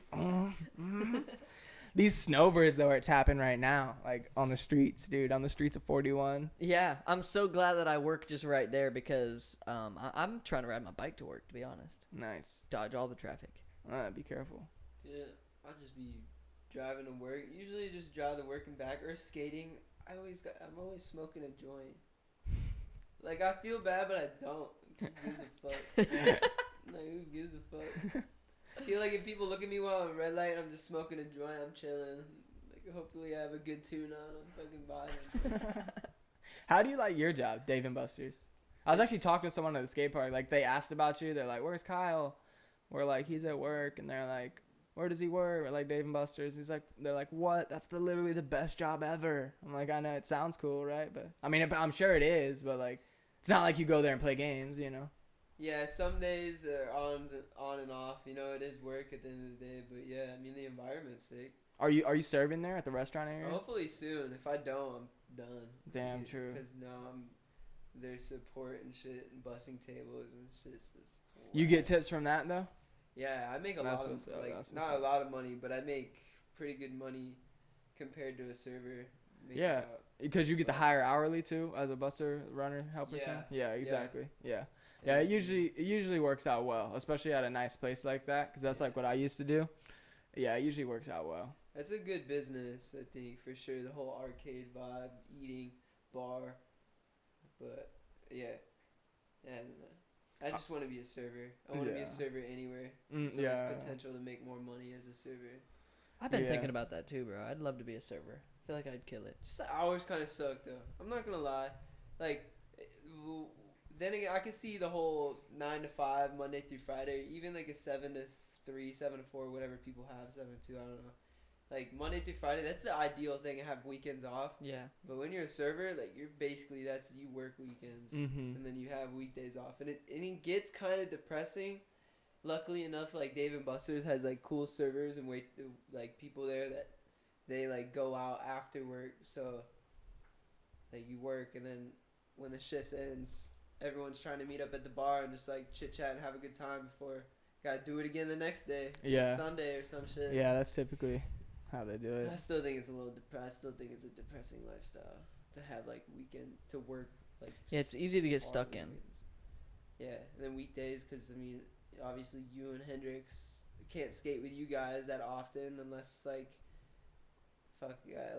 Speaker 1: These snowbirds though are tapping right now, on the streets, dude. On the streets of 41.
Speaker 2: Yeah, I'm so glad that I work just right there because I'm trying to ride my bike to work. To be honest.
Speaker 1: Nice.
Speaker 2: Dodge all the traffic.
Speaker 1: Be careful.
Speaker 3: Dude, I'll just be driving to work. Usually, just drive to work and back or skating. I'm always smoking a joint. I feel bad, but I don't. Who gives a fuck? Who gives a fuck? I feel if people look at me while I'm at red light, I'm just smoking a joint, I'm chilling. Hopefully I have a good tune on, I'm fucking vibing.
Speaker 1: How do you like your job, Dave and Buster's? I was actually talking to someone at the skate park. They asked about you. They're like, "Where's Kyle?" We're like, "He's at work," and they're like, where does he work? Or like Dave and Buster's. He's like, they're like, what? That's literally the best job ever. I'm like, I know it sounds cool, right? But I mean, I'm sure it is, but like, it's not like you go there and play games, you know?
Speaker 3: Yeah, some days are on and off. You know, it is work at the end of the day. But yeah, I mean, the environment's sick.
Speaker 1: Are you serving there at the restaurant area?
Speaker 3: Hopefully soon. If I don't, I'm done.
Speaker 1: Damn true.
Speaker 3: Because now I'm there's support and shit and bussing tables and shit.
Speaker 1: You get tips from that though?
Speaker 3: Yeah, I make a
Speaker 1: That's
Speaker 3: lot of
Speaker 1: what's up,
Speaker 3: like
Speaker 1: that's what's
Speaker 3: not
Speaker 1: up.
Speaker 3: a lot of money, but I make pretty good money compared to a server. Make
Speaker 1: Yeah.
Speaker 3: about-
Speaker 1: Because you get the higher hourly too as a buster runner helper.
Speaker 3: Yeah.
Speaker 1: Thing? Yeah, exactly. Yeah.
Speaker 3: and
Speaker 1: Yeah, it
Speaker 3: it's-
Speaker 1: usually works out well, especially at a nice place like that, because that's like what I used to do. Yeah, it usually works out well.
Speaker 3: That's a good business, I think, for sure. The whole arcade vibe, eating, bar, but yeah, I don't know. I just want to be a server. I want to be
Speaker 1: Yeah.
Speaker 3: a server anywhere. So
Speaker 1: Yeah.
Speaker 3: there's potential to make more money as a server.
Speaker 2: I've been
Speaker 1: Yeah.
Speaker 2: thinking about that too, bro. I'd love to be a server. I feel like I'd kill it.
Speaker 3: Just the hours kind of suck though. I'm not gonna lie. Like, then again, I can see the whole 9 to 5, Monday through Friday, even like a 7 to 3, 7 to 4, whatever people have, 7 to 2, I don't know. Like Monday through Friday, that's the ideal thing to have weekends off.
Speaker 2: Yeah.
Speaker 3: But when you're a server, like you're basically you work weekends
Speaker 1: Mhm.
Speaker 3: and then you have weekdays off, and it gets kind of depressing. Luckily enough, like Dave and Buster's has like cool servers and like people there that they like go out after work, so like you work and then when the shift ends, everyone's trying to meet up at the bar and just like chit chat and have a good time before gotta do it again the next day,
Speaker 1: Yeah.
Speaker 3: like Sunday or some shit.
Speaker 1: Yeah, that's typically how they do it.
Speaker 3: I still think it's a little depressed. I still think it's a depressing lifestyle to have like weekends to work like.
Speaker 2: Yeah, it's easy to get
Speaker 3: long
Speaker 2: stuck in.
Speaker 3: weekends. Yeah, and then weekdays, because I mean, obviously you and Hendrix can't skate with you guys that often unless like.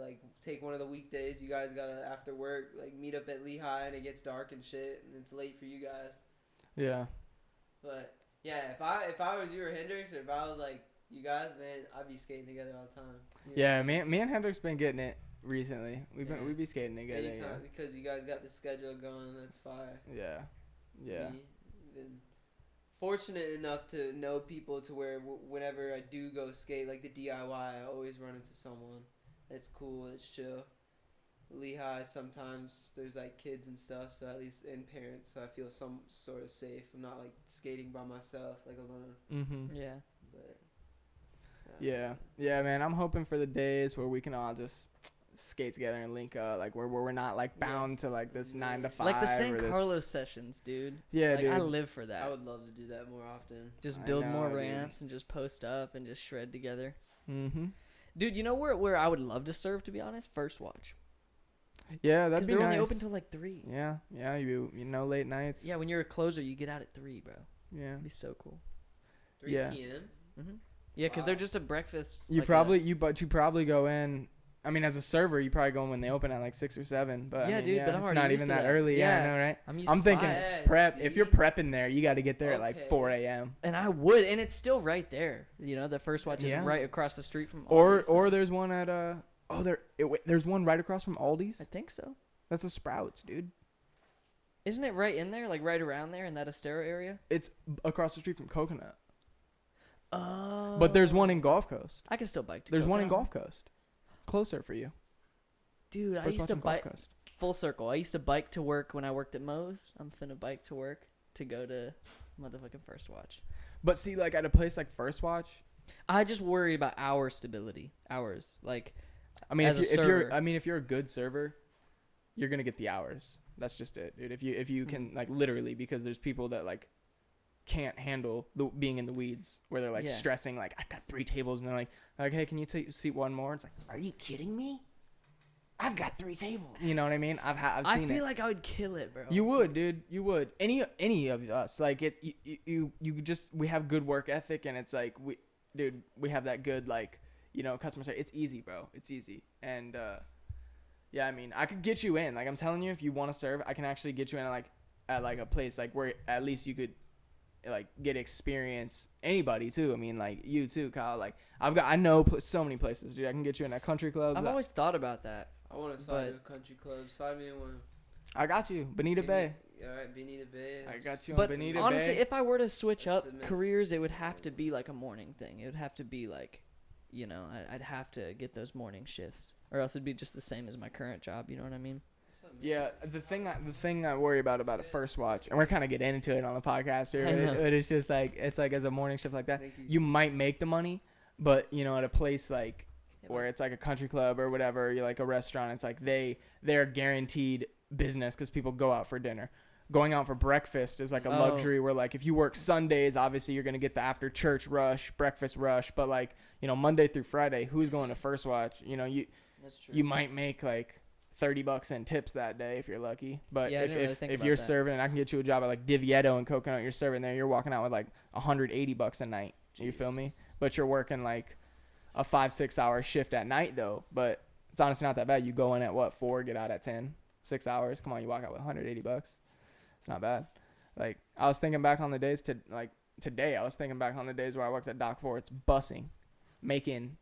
Speaker 3: Like take one of the weekdays. You guys gotta after work like meet up at Lehigh and it gets dark and shit and it's late for you guys.
Speaker 1: Yeah.
Speaker 3: But yeah, if I was you or Hendrix or if I was like you guys, man, I'd be skating together all the time. You know?
Speaker 1: Yeah, me and Hendrix been getting it recently. We
Speaker 3: Yeah.
Speaker 1: be skating together.
Speaker 3: Anytime because you guys got the schedule going. That's fire.
Speaker 1: Yeah. Yeah.
Speaker 3: Been fortunate enough to know people to where whenever I do go skate like the DIY, I always run into someone. It's cool. It's chill. Lehigh, sometimes there's like kids and stuff, so at least and parents, so I feel some sort of safe. I'm not like skating by myself, like alone.
Speaker 1: Mhm.
Speaker 2: Yeah.
Speaker 3: But
Speaker 1: Yeah. Yeah, man. I'm hoping for the days where we can all just skate together and link up, like where we're not like bound to like this 9 to 5.
Speaker 2: Like the San
Speaker 1: or this-
Speaker 2: Carlos sessions, dude.
Speaker 1: Yeah,
Speaker 2: Like
Speaker 1: dude.
Speaker 2: I live for that.
Speaker 3: I would love to do that more often.
Speaker 2: Just
Speaker 1: I
Speaker 2: build more
Speaker 1: know, dude.
Speaker 2: ramps and just post up and just shred together.
Speaker 1: Mhm.
Speaker 2: Dude, you know where I would love to serve, to be honest? First Watch.
Speaker 1: Yeah,
Speaker 2: Because
Speaker 1: that'd be
Speaker 2: they're
Speaker 1: nice.
Speaker 2: only open till like 3.
Speaker 1: Yeah. Yeah. You know late nights.
Speaker 2: Yeah, when you're a closer, you get out at 3, bro.
Speaker 1: Yeah.
Speaker 2: It'd be so cool.
Speaker 3: 3
Speaker 1: Yeah.
Speaker 3: p.m.
Speaker 2: Mm-hmm. Yeah, because
Speaker 3: Wow.
Speaker 2: they're just a breakfast.
Speaker 1: You
Speaker 2: like
Speaker 1: probably you probably go in. I mean, as a server, you probably go in when they open at like 6 or 7. But
Speaker 2: Yeah,
Speaker 1: I mean,
Speaker 2: dude, but I'm
Speaker 1: it's
Speaker 2: already
Speaker 1: not
Speaker 2: used
Speaker 1: even
Speaker 2: to
Speaker 1: that
Speaker 2: that.
Speaker 1: early. Yeah, I
Speaker 2: Yeah.
Speaker 1: know, right?
Speaker 2: I'm
Speaker 1: I'm thinking
Speaker 3: Yeah,
Speaker 1: prep. If you're
Speaker 3: see?
Speaker 1: prepping there, you got to get there at like
Speaker 3: Okay.
Speaker 1: 4 a.m.
Speaker 2: And I would, and it's still right there. You know, the First Watch
Speaker 1: Yeah.
Speaker 2: is right across the street from.
Speaker 1: Or
Speaker 2: Aldi's, so-
Speaker 1: or there's one at there's one right across from Aldi's.
Speaker 2: I think so.
Speaker 1: That's a Sprouts, dude.
Speaker 2: Isn't it right in there, like right around there in that Estero area?
Speaker 1: It's across the street from Coconut.
Speaker 2: Oh.
Speaker 1: But there's one in Gulf Coast.
Speaker 2: I can still bike to.
Speaker 1: There's one in
Speaker 2: Coconut.
Speaker 1: Gulf Coast. Closer for you.
Speaker 2: Dude, I
Speaker 1: First
Speaker 2: used to
Speaker 1: watching Gulf
Speaker 2: bike
Speaker 1: Coast.
Speaker 2: full circle. I used to bike to work when I worked at Moe's. I'm finna bike to work to go to motherfucking First Watch.
Speaker 1: But see, like at a place like First Watch,
Speaker 2: I just worry about hour stability. Hours, like.
Speaker 1: I mean,
Speaker 2: As a
Speaker 1: if you're
Speaker 2: server.
Speaker 1: if you're a good server, you're gonna get the hours. That's just it, dude. If you can like literally, because there's people that like can't handle being in the weeds where they're like
Speaker 2: Yeah.
Speaker 1: stressing, like I've got 3 tables and they're like hey, can you seat one more? It's like, are you kidding me? I've got 3 tables. You know what I mean? I've
Speaker 2: I
Speaker 1: seen
Speaker 2: feel
Speaker 1: it.
Speaker 2: like I would kill it, bro.
Speaker 1: You would, dude. You would. Any of us, like it. You just we have good work ethic, and it's like we have that good like customer service. It's easy, bro. It's easy, and yeah, I mean, I could get you in. Like I'm telling you, if you want to serve, I can actually get you in at like a place like where at least you could like get experience. Anybody too. I mean, like you too, Kyle. Like I know so many places, dude. I can get you in at country clubs.
Speaker 2: I've always thought about that.
Speaker 3: I want to sign to a country club. Sign me in one.
Speaker 1: I got you, Bonita Bay.
Speaker 3: All right, Bonita Bay.
Speaker 1: I got you on
Speaker 2: But
Speaker 1: Bonita
Speaker 2: honestly,
Speaker 1: Bay.
Speaker 2: if I were to switch up
Speaker 3: Submit.
Speaker 2: careers, it would have to be like a morning thing. It would have to be like, you know, I'd have to get those morning shifts, or else it'd be just the same as my current job. You know what I mean?
Speaker 1: Yeah, the thing I worry about a first watch, and we're kind of getting into it on the podcast here,
Speaker 2: I know.
Speaker 1: but it's just like it's like as a morning shift like that,
Speaker 3: Thank you.
Speaker 1: you might make the money, but you know, at a place like where it's like a country club or whatever, you're like a restaurant, it's like they're guaranteed business because people go out for dinner. Going out for breakfast is like a
Speaker 2: Oh.
Speaker 1: luxury where like if you work Sundays, obviously you're gonna get the after church rush, breakfast rush, but like you know Monday through Friday, who's going to first watch? You know
Speaker 2: That's true.
Speaker 1: you might make like $30 in tips that day if you're lucky. But
Speaker 2: Yeah, I didn't really think
Speaker 1: if
Speaker 2: about
Speaker 1: you're
Speaker 2: that.
Speaker 1: serving, and I can get you a job at like Divieto and Coconut, you're serving there, you're walking out with like $180 a night. You feel me? But you're working like a 5-6 hour shift at night though. But it's honestly not that bad. You go in at what 4, get out at 10, 6 hours. Come on, you walk out with $180. It's not bad. Like I was thinking back on the days to like today. I was thinking back on the days where I worked at Dock 4. It's bussing, making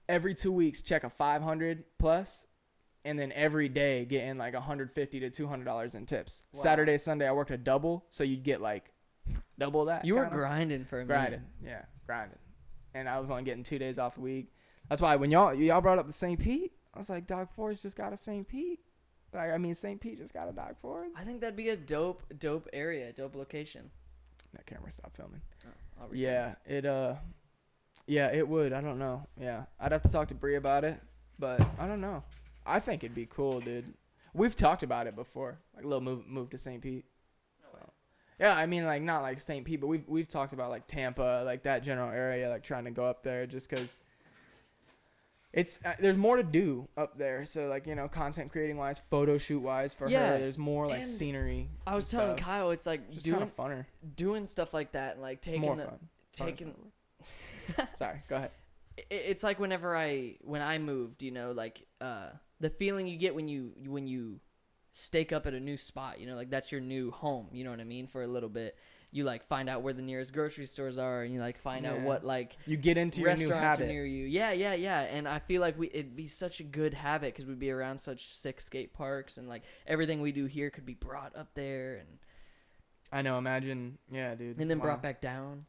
Speaker 1: every 2 weeks check a 500 plus. And then every day getting like $150 to $200 in tips.
Speaker 2: Wow.
Speaker 1: Saturday, Sunday, I worked a double, so you'd get like double that.
Speaker 2: You were
Speaker 1: kinda.
Speaker 2: grinding for a minute.
Speaker 1: grinding, yeah, grinding. And I was only getting 2 days off a week. That's why when y'all brought up the St. Pete, I was like, Dock Forest just got a St. Pete. Like I mean, St. Pete just got a Dock Forest.
Speaker 2: I think that'd be a dope area, dope location.
Speaker 1: That camera stopped filming.
Speaker 2: Oh, I'll resend
Speaker 1: Yeah, yeah, it would. I don't know. Yeah, I'd have to talk to Bree about it, but I don't know. I think it'd be cool, dude. We've talked about it before, like a little move to St. Pete.
Speaker 2: No way.
Speaker 1: Yeah, I mean like not like St. Pete, but we've talked about like Tampa, like that general area, like trying to go up there just because it's there's more to do up there. So like you know, content creating wise, photo shoot wise for
Speaker 2: Yeah,
Speaker 1: her, there's more like
Speaker 2: and
Speaker 1: scenery.
Speaker 2: I was
Speaker 1: and
Speaker 2: telling
Speaker 1: stuff.
Speaker 2: Kyle, it's like
Speaker 1: It's just kind
Speaker 2: doing
Speaker 1: of funner,
Speaker 2: doing stuff like that, and like taking
Speaker 1: more
Speaker 2: the
Speaker 1: fun.
Speaker 2: taking.
Speaker 1: Sorry, go ahead.
Speaker 2: It's like when I moved, you know, like the feeling you get when you stake up at a new spot, you know, like that's your new home, you know what I mean, for a little bit. You like find out where the nearest grocery stores are, and you like find out
Speaker 1: Yeah.
Speaker 2: what like
Speaker 1: You get into your new
Speaker 2: restaurants are
Speaker 1: habit.
Speaker 2: near you. Yeah. And I feel like it'd be such a good habit because we'd be around such sick skate parks, and like everything we do here could be brought up there and
Speaker 1: I know. Imagine, yeah, dude.
Speaker 2: then
Speaker 1: Wow.
Speaker 2: brought back down.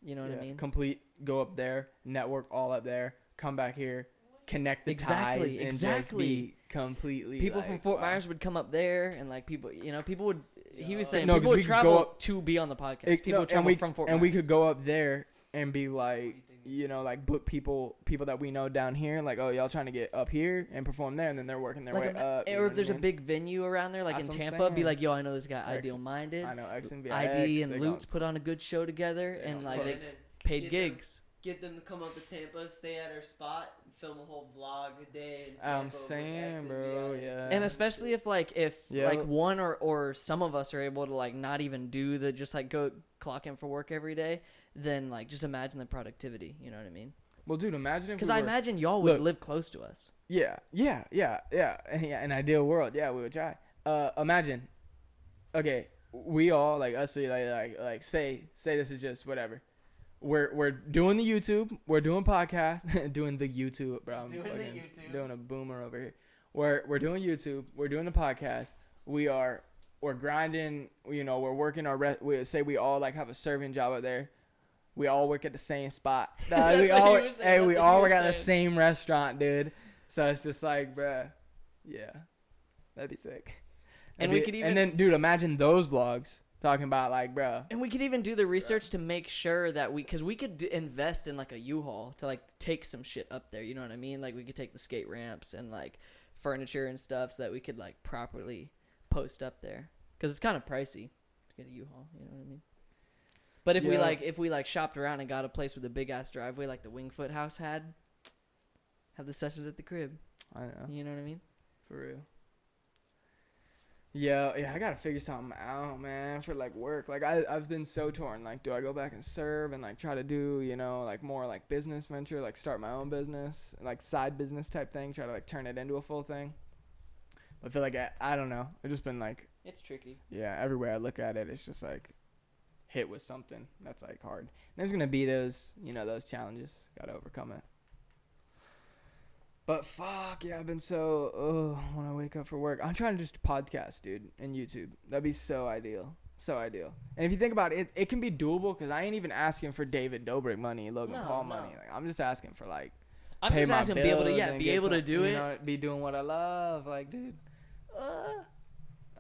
Speaker 2: You know what I
Speaker 1: Yeah,
Speaker 2: mean?
Speaker 1: Complete. Go up there, network all up there, come back here, connect the
Speaker 2: Exactly,
Speaker 1: ties, and just
Speaker 2: exactly.
Speaker 1: be completely.
Speaker 2: People
Speaker 1: like,
Speaker 2: from Fort
Speaker 1: wow.
Speaker 2: Myers would come up there, and like people, you know, people would. He was saying
Speaker 1: No, 'cause
Speaker 2: people
Speaker 1: we
Speaker 2: would
Speaker 1: could go
Speaker 2: travel
Speaker 1: up-
Speaker 2: to be on the podcast.
Speaker 1: It-
Speaker 2: People
Speaker 1: no,
Speaker 2: would travel
Speaker 1: and we,
Speaker 2: from Fort
Speaker 1: and
Speaker 2: Myers.
Speaker 1: we could go up there and be like, you know, like book people that we know down here, like, oh, y'all trying to get up here and perform there, and then they're working their
Speaker 2: like
Speaker 1: way up. you know
Speaker 2: or
Speaker 1: what
Speaker 2: if
Speaker 1: I
Speaker 2: there's a
Speaker 1: mean?
Speaker 2: big venue around there, like
Speaker 1: That's
Speaker 2: in
Speaker 1: what I'm
Speaker 2: Tampa, be
Speaker 1: saying.
Speaker 2: like, yo, I know this guy,
Speaker 1: X-
Speaker 2: Ideal Minded,
Speaker 1: I know X and
Speaker 2: ID and
Speaker 1: they
Speaker 2: Lutz put on a good show together,
Speaker 1: they
Speaker 2: and
Speaker 1: gonna
Speaker 2: like
Speaker 1: put-
Speaker 2: they
Speaker 3: And then
Speaker 2: paid
Speaker 3: get them-
Speaker 2: gigs.
Speaker 3: Get them to come out to Tampa, stay at our spot, and film a whole vlog a day. In
Speaker 1: I'm
Speaker 3: Tampa with
Speaker 1: saying,
Speaker 3: X and
Speaker 1: bro,
Speaker 3: VIX
Speaker 1: yeah.
Speaker 2: And especially if like
Speaker 1: Yeah.
Speaker 2: like one or some of us are able to like not even do the just like go clock in for work every day, then like just imagine the productivity. You know what I mean?
Speaker 1: Well, dude, imagine if
Speaker 2: Because
Speaker 1: we
Speaker 2: I
Speaker 1: were-
Speaker 2: imagine y'all would
Speaker 1: Look.
Speaker 2: live close to us.
Speaker 1: Yeah. In ideal world, yeah, we would try. Imagine, okay, we all like us, like say this is just whatever. We're doing the YouTube, we're doing podcast, doing the YouTube, bro. I'm
Speaker 3: Doing the
Speaker 1: fucking
Speaker 3: YouTube.
Speaker 1: doing a boomer over here. We're doing YouTube, we're doing the podcast. We're grinding. You know, we're working our. We say we all like have a serving job out there. We all work at the same spot.
Speaker 2: That's
Speaker 1: we
Speaker 2: what
Speaker 1: all,
Speaker 2: you were saying,
Speaker 1: hey,
Speaker 2: that's
Speaker 1: we
Speaker 2: what
Speaker 1: all
Speaker 2: you
Speaker 1: work
Speaker 2: were
Speaker 1: at the
Speaker 2: saying.
Speaker 1: same restaurant, dude. So it's just like, bruh, yeah, that'd be sick.
Speaker 2: And
Speaker 1: That'd
Speaker 2: we
Speaker 1: be-
Speaker 2: could even-
Speaker 1: and then, dude, imagine those vlogs talking about like, bruh.
Speaker 2: And we could even do the research to make sure that because we could invest in like a U-Haul to like take some shit up there. You know what I mean? Like we could take the skate ramps and like furniture and stuff so that we could like properly post up there. Because it's kind of pricey to get a U-Haul. You know what I mean? But if we like shopped around and got a place with a big ass driveway like the Wingfoot house had, have the sessions at the crib.
Speaker 1: I don't know,
Speaker 2: You know what I mean?
Speaker 1: for real. Yeah, I gotta figure something out, man, for like work. Like I've been so torn. Like, do I go back and serve and like try to do, you know, like more like business venture, like start my own business, like side business type thing, try to like turn it into a full thing. I feel like I don't know. I've just been like,
Speaker 2: It's tricky.
Speaker 1: yeah, everywhere I look at it, it's just like hit with something that's like hard. There's gonna be those, you know, those challenges. Gotta overcome it. But fuck yeah, I've been so when I wake up for work, I'm trying to just podcast, dude, and YouTube. That'd be so ideal. So ideal. And if you think about it, it can be doable because I ain't even asking for David Dobrik money, Logan Paul money. Like, I'm just asking for like
Speaker 2: I'm
Speaker 1: pay
Speaker 2: just
Speaker 1: my
Speaker 2: asking to be able to
Speaker 1: bills and
Speaker 2: be
Speaker 1: get
Speaker 2: able to
Speaker 1: some-
Speaker 2: do
Speaker 1: you
Speaker 2: it.
Speaker 1: know, be doing what I love. Like, dude,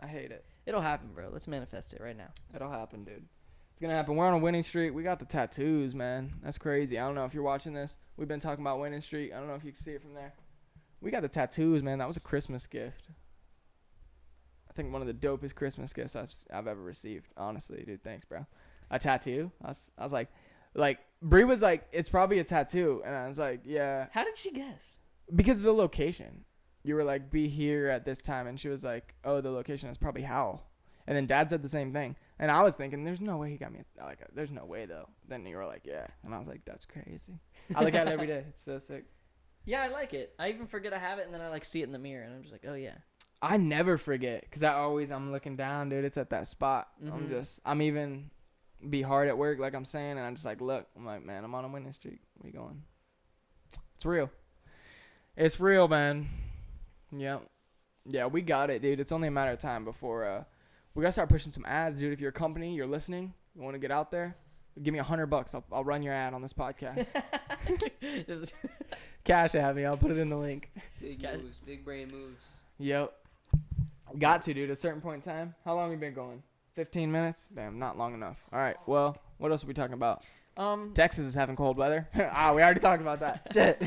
Speaker 1: I hate it.
Speaker 2: It'll happen, bro. Let's manifest it right now.
Speaker 1: It'll happen, dude. It's gonna happen. We're on a winning streak. We got the tattoos, man. That's crazy. I don't know if you're watching this. We've been talking about winning streak. I don't know if you can see it from there. We got the tattoos, man. That was a Christmas gift. I think one of the dopest Christmas gifts I've ever received. Honestly, dude. Thanks, bro. A tattoo. I was like, Bree was like, it's probably a tattoo, and I was like, yeah,
Speaker 2: How did she guess?
Speaker 1: because of the location. You were like, be here at this time, and she was like, oh, the location is probably Howell. And then Dad said the same thing, and I was thinking, there's no way he got me there's no way though. Then you were like, yeah, and I was like, that's crazy. I look at it every day. It's so sick.
Speaker 2: Yeah, I like it. I even forget I have it, and then I like see it in the mirror, and I'm just like, oh yeah.
Speaker 1: I never forget because I'm looking down, dude. It's at that spot. I'm even be hard at work, like I'm saying, and I'm just like, look, I'm like, man, I'm on a winning streak. We going. It's real. It's real, man. Yep. Yeah, we got it, dude. It's only a matter of time before we gotta start pushing some ads, dude. If you're a company, you're listening, you want to get out there, give me $100. I'll run your ad on this podcast. Cash at me. I'll put it in the link.
Speaker 3: Big moves, big brain moves.
Speaker 1: Yep. Got to, dude. At a certain point in time. How long have we been going? 15 minutes? Damn, not long enough. All right. Well, what else are we talking about? Texas is having cold weather. We already talked about that. Shit.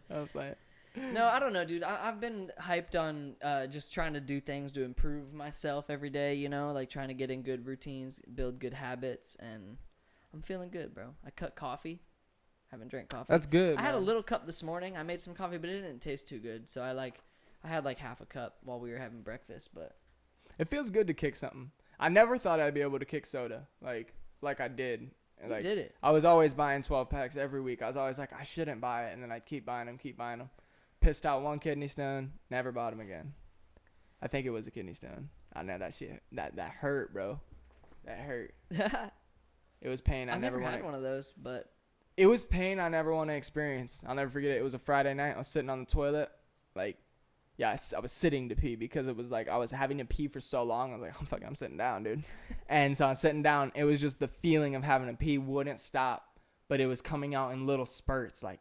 Speaker 1: I was playing.
Speaker 2: No, I don't know, dude. I've been hyped on just trying to do things to improve myself every day, you know, like trying to get in good routines, build good habits, and I'm feeling good, bro. I cut coffee. Haven't drank coffee.
Speaker 1: That's good.
Speaker 2: I had a little cup this morning. I made some coffee, but it didn't taste too good. So I had like half a cup while we were having breakfast, but
Speaker 1: It feels good to kick something. I never thought I'd be able to kick soda like I did.
Speaker 2: you did it.
Speaker 1: I was always buying 12 packs every week. I was always like, I shouldn't buy it, and then I'd keep buying them. Pissed out one kidney stone, never bought them again. I think it was a kidney stone. I know that shit. That hurt, bro. That hurt. It was pain.
Speaker 2: I've never had one of those, but
Speaker 1: It was pain I never want to experience. I'll never forget it. It was a Friday night. I was sitting on the toilet. Like, yeah, I was sitting to pee because it was like I was having to pee for so long. I was like, I'm sitting down, dude. And so I was sitting down. It was just the feeling of having to pee wouldn't stop, but it was coming out in little spurts, like,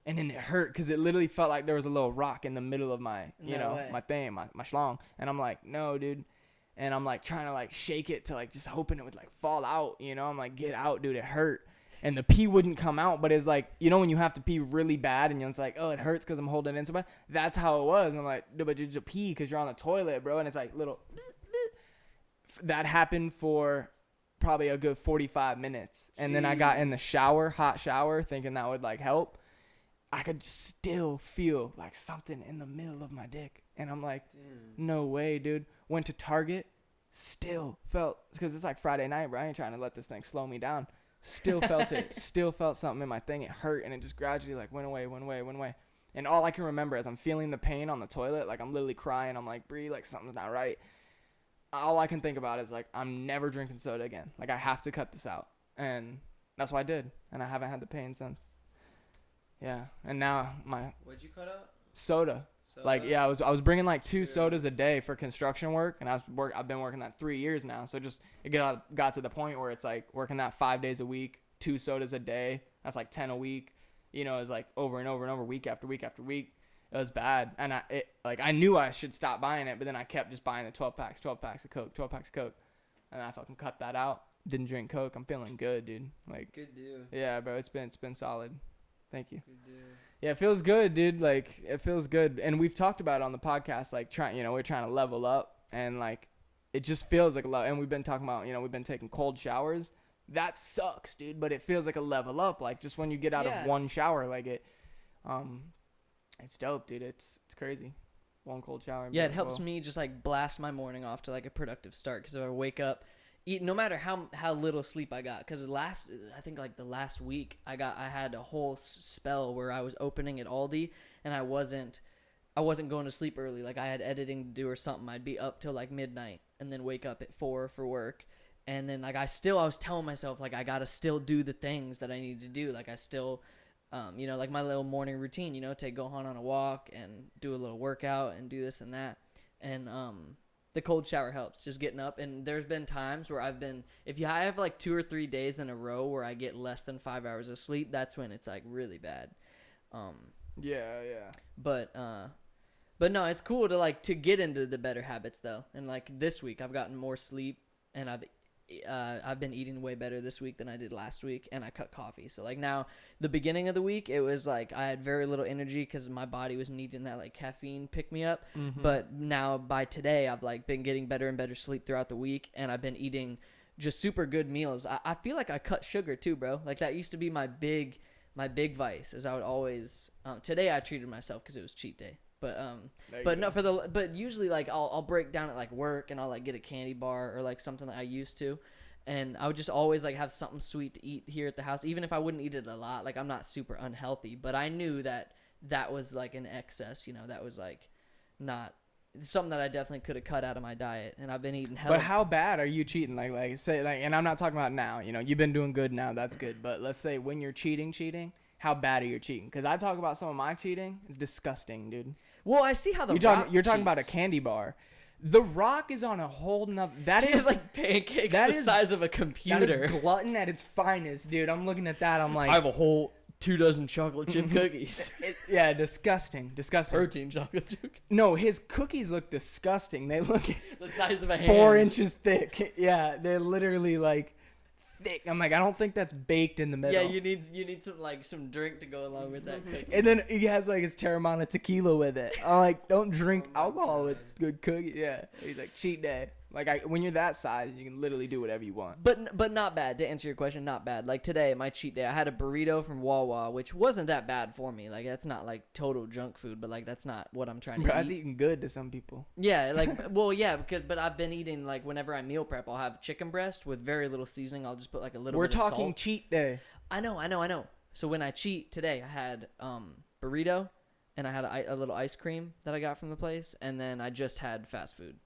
Speaker 1: and then it hurt because it literally felt like there was a little rock in the middle of my, my thing, my schlong. And I'm like, no, dude. And I'm like trying to like shake it to like just hoping it would like fall out, I'm like, get out, dude. It hurt. And the pee wouldn't come out, but it's like, when you have to pee really bad and it's like, oh, it hurts because I'm holding it in so bad. That's how it was. And I'm like, dude, but you just pee because you're on the toilet, bro. And it's like little. That happened for probably a good 45 minutes. And then I got in the hot shower, thinking that would like help. I could still feel like something in the middle of my dick. And I'm like, no way, dude. Went to Target, still felt, because it's like Friday night, bro. I ain't trying to let this thing slow me down. Still felt it. Still felt something in my thing. It hurt, and it just gradually like went away. And all I can remember is I'm feeling the pain on the toilet. Like I'm literally crying. I'm like, Bree, like something's not right. All I can think about is like, I'm never drinking soda again. Like I have to cut this out. And that's what I did. And I haven't had the pain since. Yeah. And now
Speaker 3: What'd you cut out?
Speaker 1: Soda. Like, yeah, I was bringing like 2 sodas a day for construction work, and I've been working that 3 years now. So it got to the point where it's like working that 5 days a week, 2 sodas a day. That's like 10 a week. It was like over and over and over, week after week after week. It was bad, and I knew I should stop buying it, but then I kept just buying the 12 packs of Coke, and I fucking cut that out. Didn't drink Coke. I'm feeling good, dude. Like,
Speaker 3: good deal.
Speaker 1: Yeah, bro. It's been solid. Thank you.
Speaker 3: Good deal.
Speaker 1: Yeah, it feels good, dude. Like, it feels good. And we've talked about it on the podcast, like, we're trying to level up. And, like, it just feels like a lot. And we've been talking about, we've been taking cold showers. That sucks, dude. But it feels like a level up. Like, just when you get out of one shower, like, it's dope, dude. It's crazy. One cold shower.
Speaker 2: Yeah, it helps me just, like, blast my morning off to, like, a productive start. Because if I wake up, no matter how little sleep I got, because I think like the last week I had a whole spell where I was opening at Aldi and I wasn't going to sleep early. Like I had editing to do or something. I'd be up till like midnight and then wake up at 4 for work. And then like I was telling myself like I gotta still do the things that I need to do. Like You know, like my little morning routine, you know, take Gohan on a walk and do a little workout and do this and that. And the cold shower helps, just getting up. And there's been times where if I have like 2 or 3 days in a row where I get less than 5 hours of sleep, that's when it's like really bad.
Speaker 1: Yeah.
Speaker 2: But no, it's cool to get into the better habits though. And like this week I've gotten more sleep, and I've been eating way better this week than I did last week, and I cut coffee. So like now, the beginning of the week, it was like I had very little energy because my body was needing that like caffeine pick me up.
Speaker 1: Mm-hmm.
Speaker 2: But now by today, I've like been getting better and better sleep throughout the week, and I've been eating just super good meals. I feel like I cut sugar too, bro. Like that used to be my big vice, is I would always. Today I treated myself because it was cheat day. But usually like I'll break down at like work, and I'll like get a candy bar or like something that I used to, and I would just always like have something sweet to eat here at the house, even if I wouldn't eat it a lot. Like I'm not super unhealthy, but I knew that was like an excess, you know, that was like not something that I definitely could have cut out of my diet, and I've been eating healthy.
Speaker 1: But how bad are you cheating? Like say like, and I'm not talking about now. You know, you've been doing good now. That's good. But let's say when you're cheating, how bad are you cheating? Because I talk about some of my cheating. It's disgusting, dude.
Speaker 2: Well, I see how
Speaker 1: you're talking about a candy bar. The Rock is on a whole nother. That is
Speaker 2: like pancakes the size of a computer.
Speaker 1: That is glutton at its finest, dude. I'm looking at that. I'm like,
Speaker 2: I have a whole 2 dozen chocolate chip cookies.
Speaker 1: Yeah, disgusting.
Speaker 2: Protein chocolate chip.
Speaker 1: No, his cookies look disgusting. They look
Speaker 2: the size of a hand.
Speaker 1: 4 inches thick. Yeah, they're literally like thick. I'm like, I don't think that's baked in the middle.
Speaker 2: Yeah, you need some drink to go along with that cookie.
Speaker 1: And then he has like his Terramana tequila with it. I'm like, don't drink alcohol with good cookies. Yeah, he's like, cheat day. Like when you're that size, you can literally do whatever you want.
Speaker 2: But not bad. To answer your question, not bad. Like today, my cheat day, I had a burrito from Wawa, which wasn't that bad for me. Like that's not like total junk food, but like that's not what I'm trying to eat.
Speaker 1: I was eating good to some people.
Speaker 2: Yeah, like well, yeah, but I've been eating like whenever I meal prep, I'll have chicken breast with very little seasoning. I'll just put like a little.
Speaker 1: We're
Speaker 2: bit of
Speaker 1: talking
Speaker 2: salt.
Speaker 1: Cheat day.
Speaker 2: I know. So when I cheat today, I had burrito, and I had a little ice cream that I got from the place, and then I just had fast food.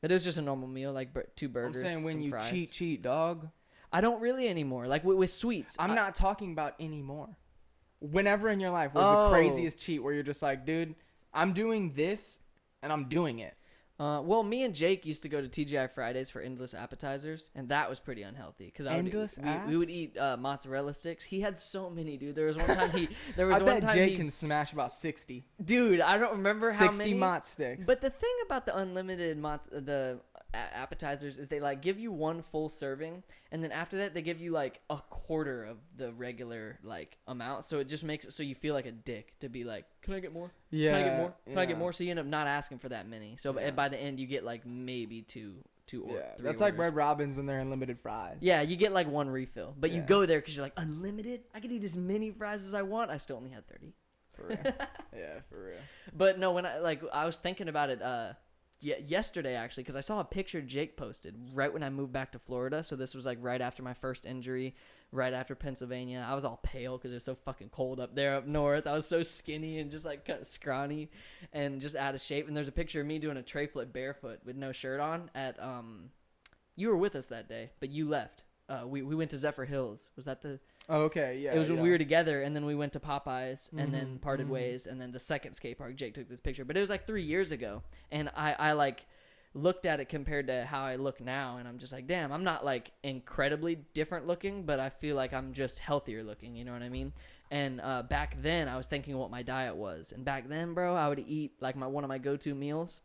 Speaker 2: It was just a normal meal, like 2 burgers.
Speaker 1: I'm saying when
Speaker 2: some
Speaker 1: you
Speaker 2: fries.
Speaker 1: cheat, dog.
Speaker 2: I don't really anymore. Like with sweets.
Speaker 1: I'm not talking about anymore. Whenever in your life was the craziest cheat where you're just like, dude, I'm doing this and I'm doing it.
Speaker 2: Well, me and Jake used to go to TGI Fridays for endless appetizers, and that was pretty unhealthy because we would eat mozzarella sticks. He had so many, dude. There was one time
Speaker 1: I bet Jake can smash about 60.
Speaker 2: Dude, I don't remember how many.
Speaker 1: 60 mozz sticks.
Speaker 2: But the thing about the unlimited appetizers is they like give you 1 full serving, and then after that they give you like a quarter of the regular like amount, so it just makes it so you feel like a dick to be like, can I get more?
Speaker 1: Yeah,
Speaker 2: can I get more? Can I get more? So you end up not asking for that many, so by the end you get like maybe two or 3
Speaker 1: that's
Speaker 2: orders.
Speaker 1: like Red Robin's and their unlimited fries.
Speaker 2: Yeah, you get like 1 refill, but you go there because you're like, unlimited, I can eat as many fries as I want. I still only had 30
Speaker 1: for real. Yeah, for real.
Speaker 2: But no, when I was thinking about it yesterday actually, because I saw a picture Jake posted right when I moved back to Florida. So this was like right after my first injury, right after Pennsylvania. I was all pale because it was so fucking cold up there up north. I was so skinny and just like kind of scrawny and just out of shape. And there's a picture of me doing a tray flip barefoot with no shirt on at you were with us that day, but you left. We went to Zephyr Hills. Was that the?
Speaker 1: Oh, okay, yeah.
Speaker 2: It was when we were together, and then we went to Popeyes, and then parted ways, and then the second skate park, Jake took this picture. But it was like 3 years ago, and I like looked at it compared to how I look now, and I'm just like, damn, I'm not like incredibly different looking, but I feel like I'm just healthier looking. You know what I mean? And back then, I was thinking what my diet was, and back then, bro, I would eat like one of my go-to meals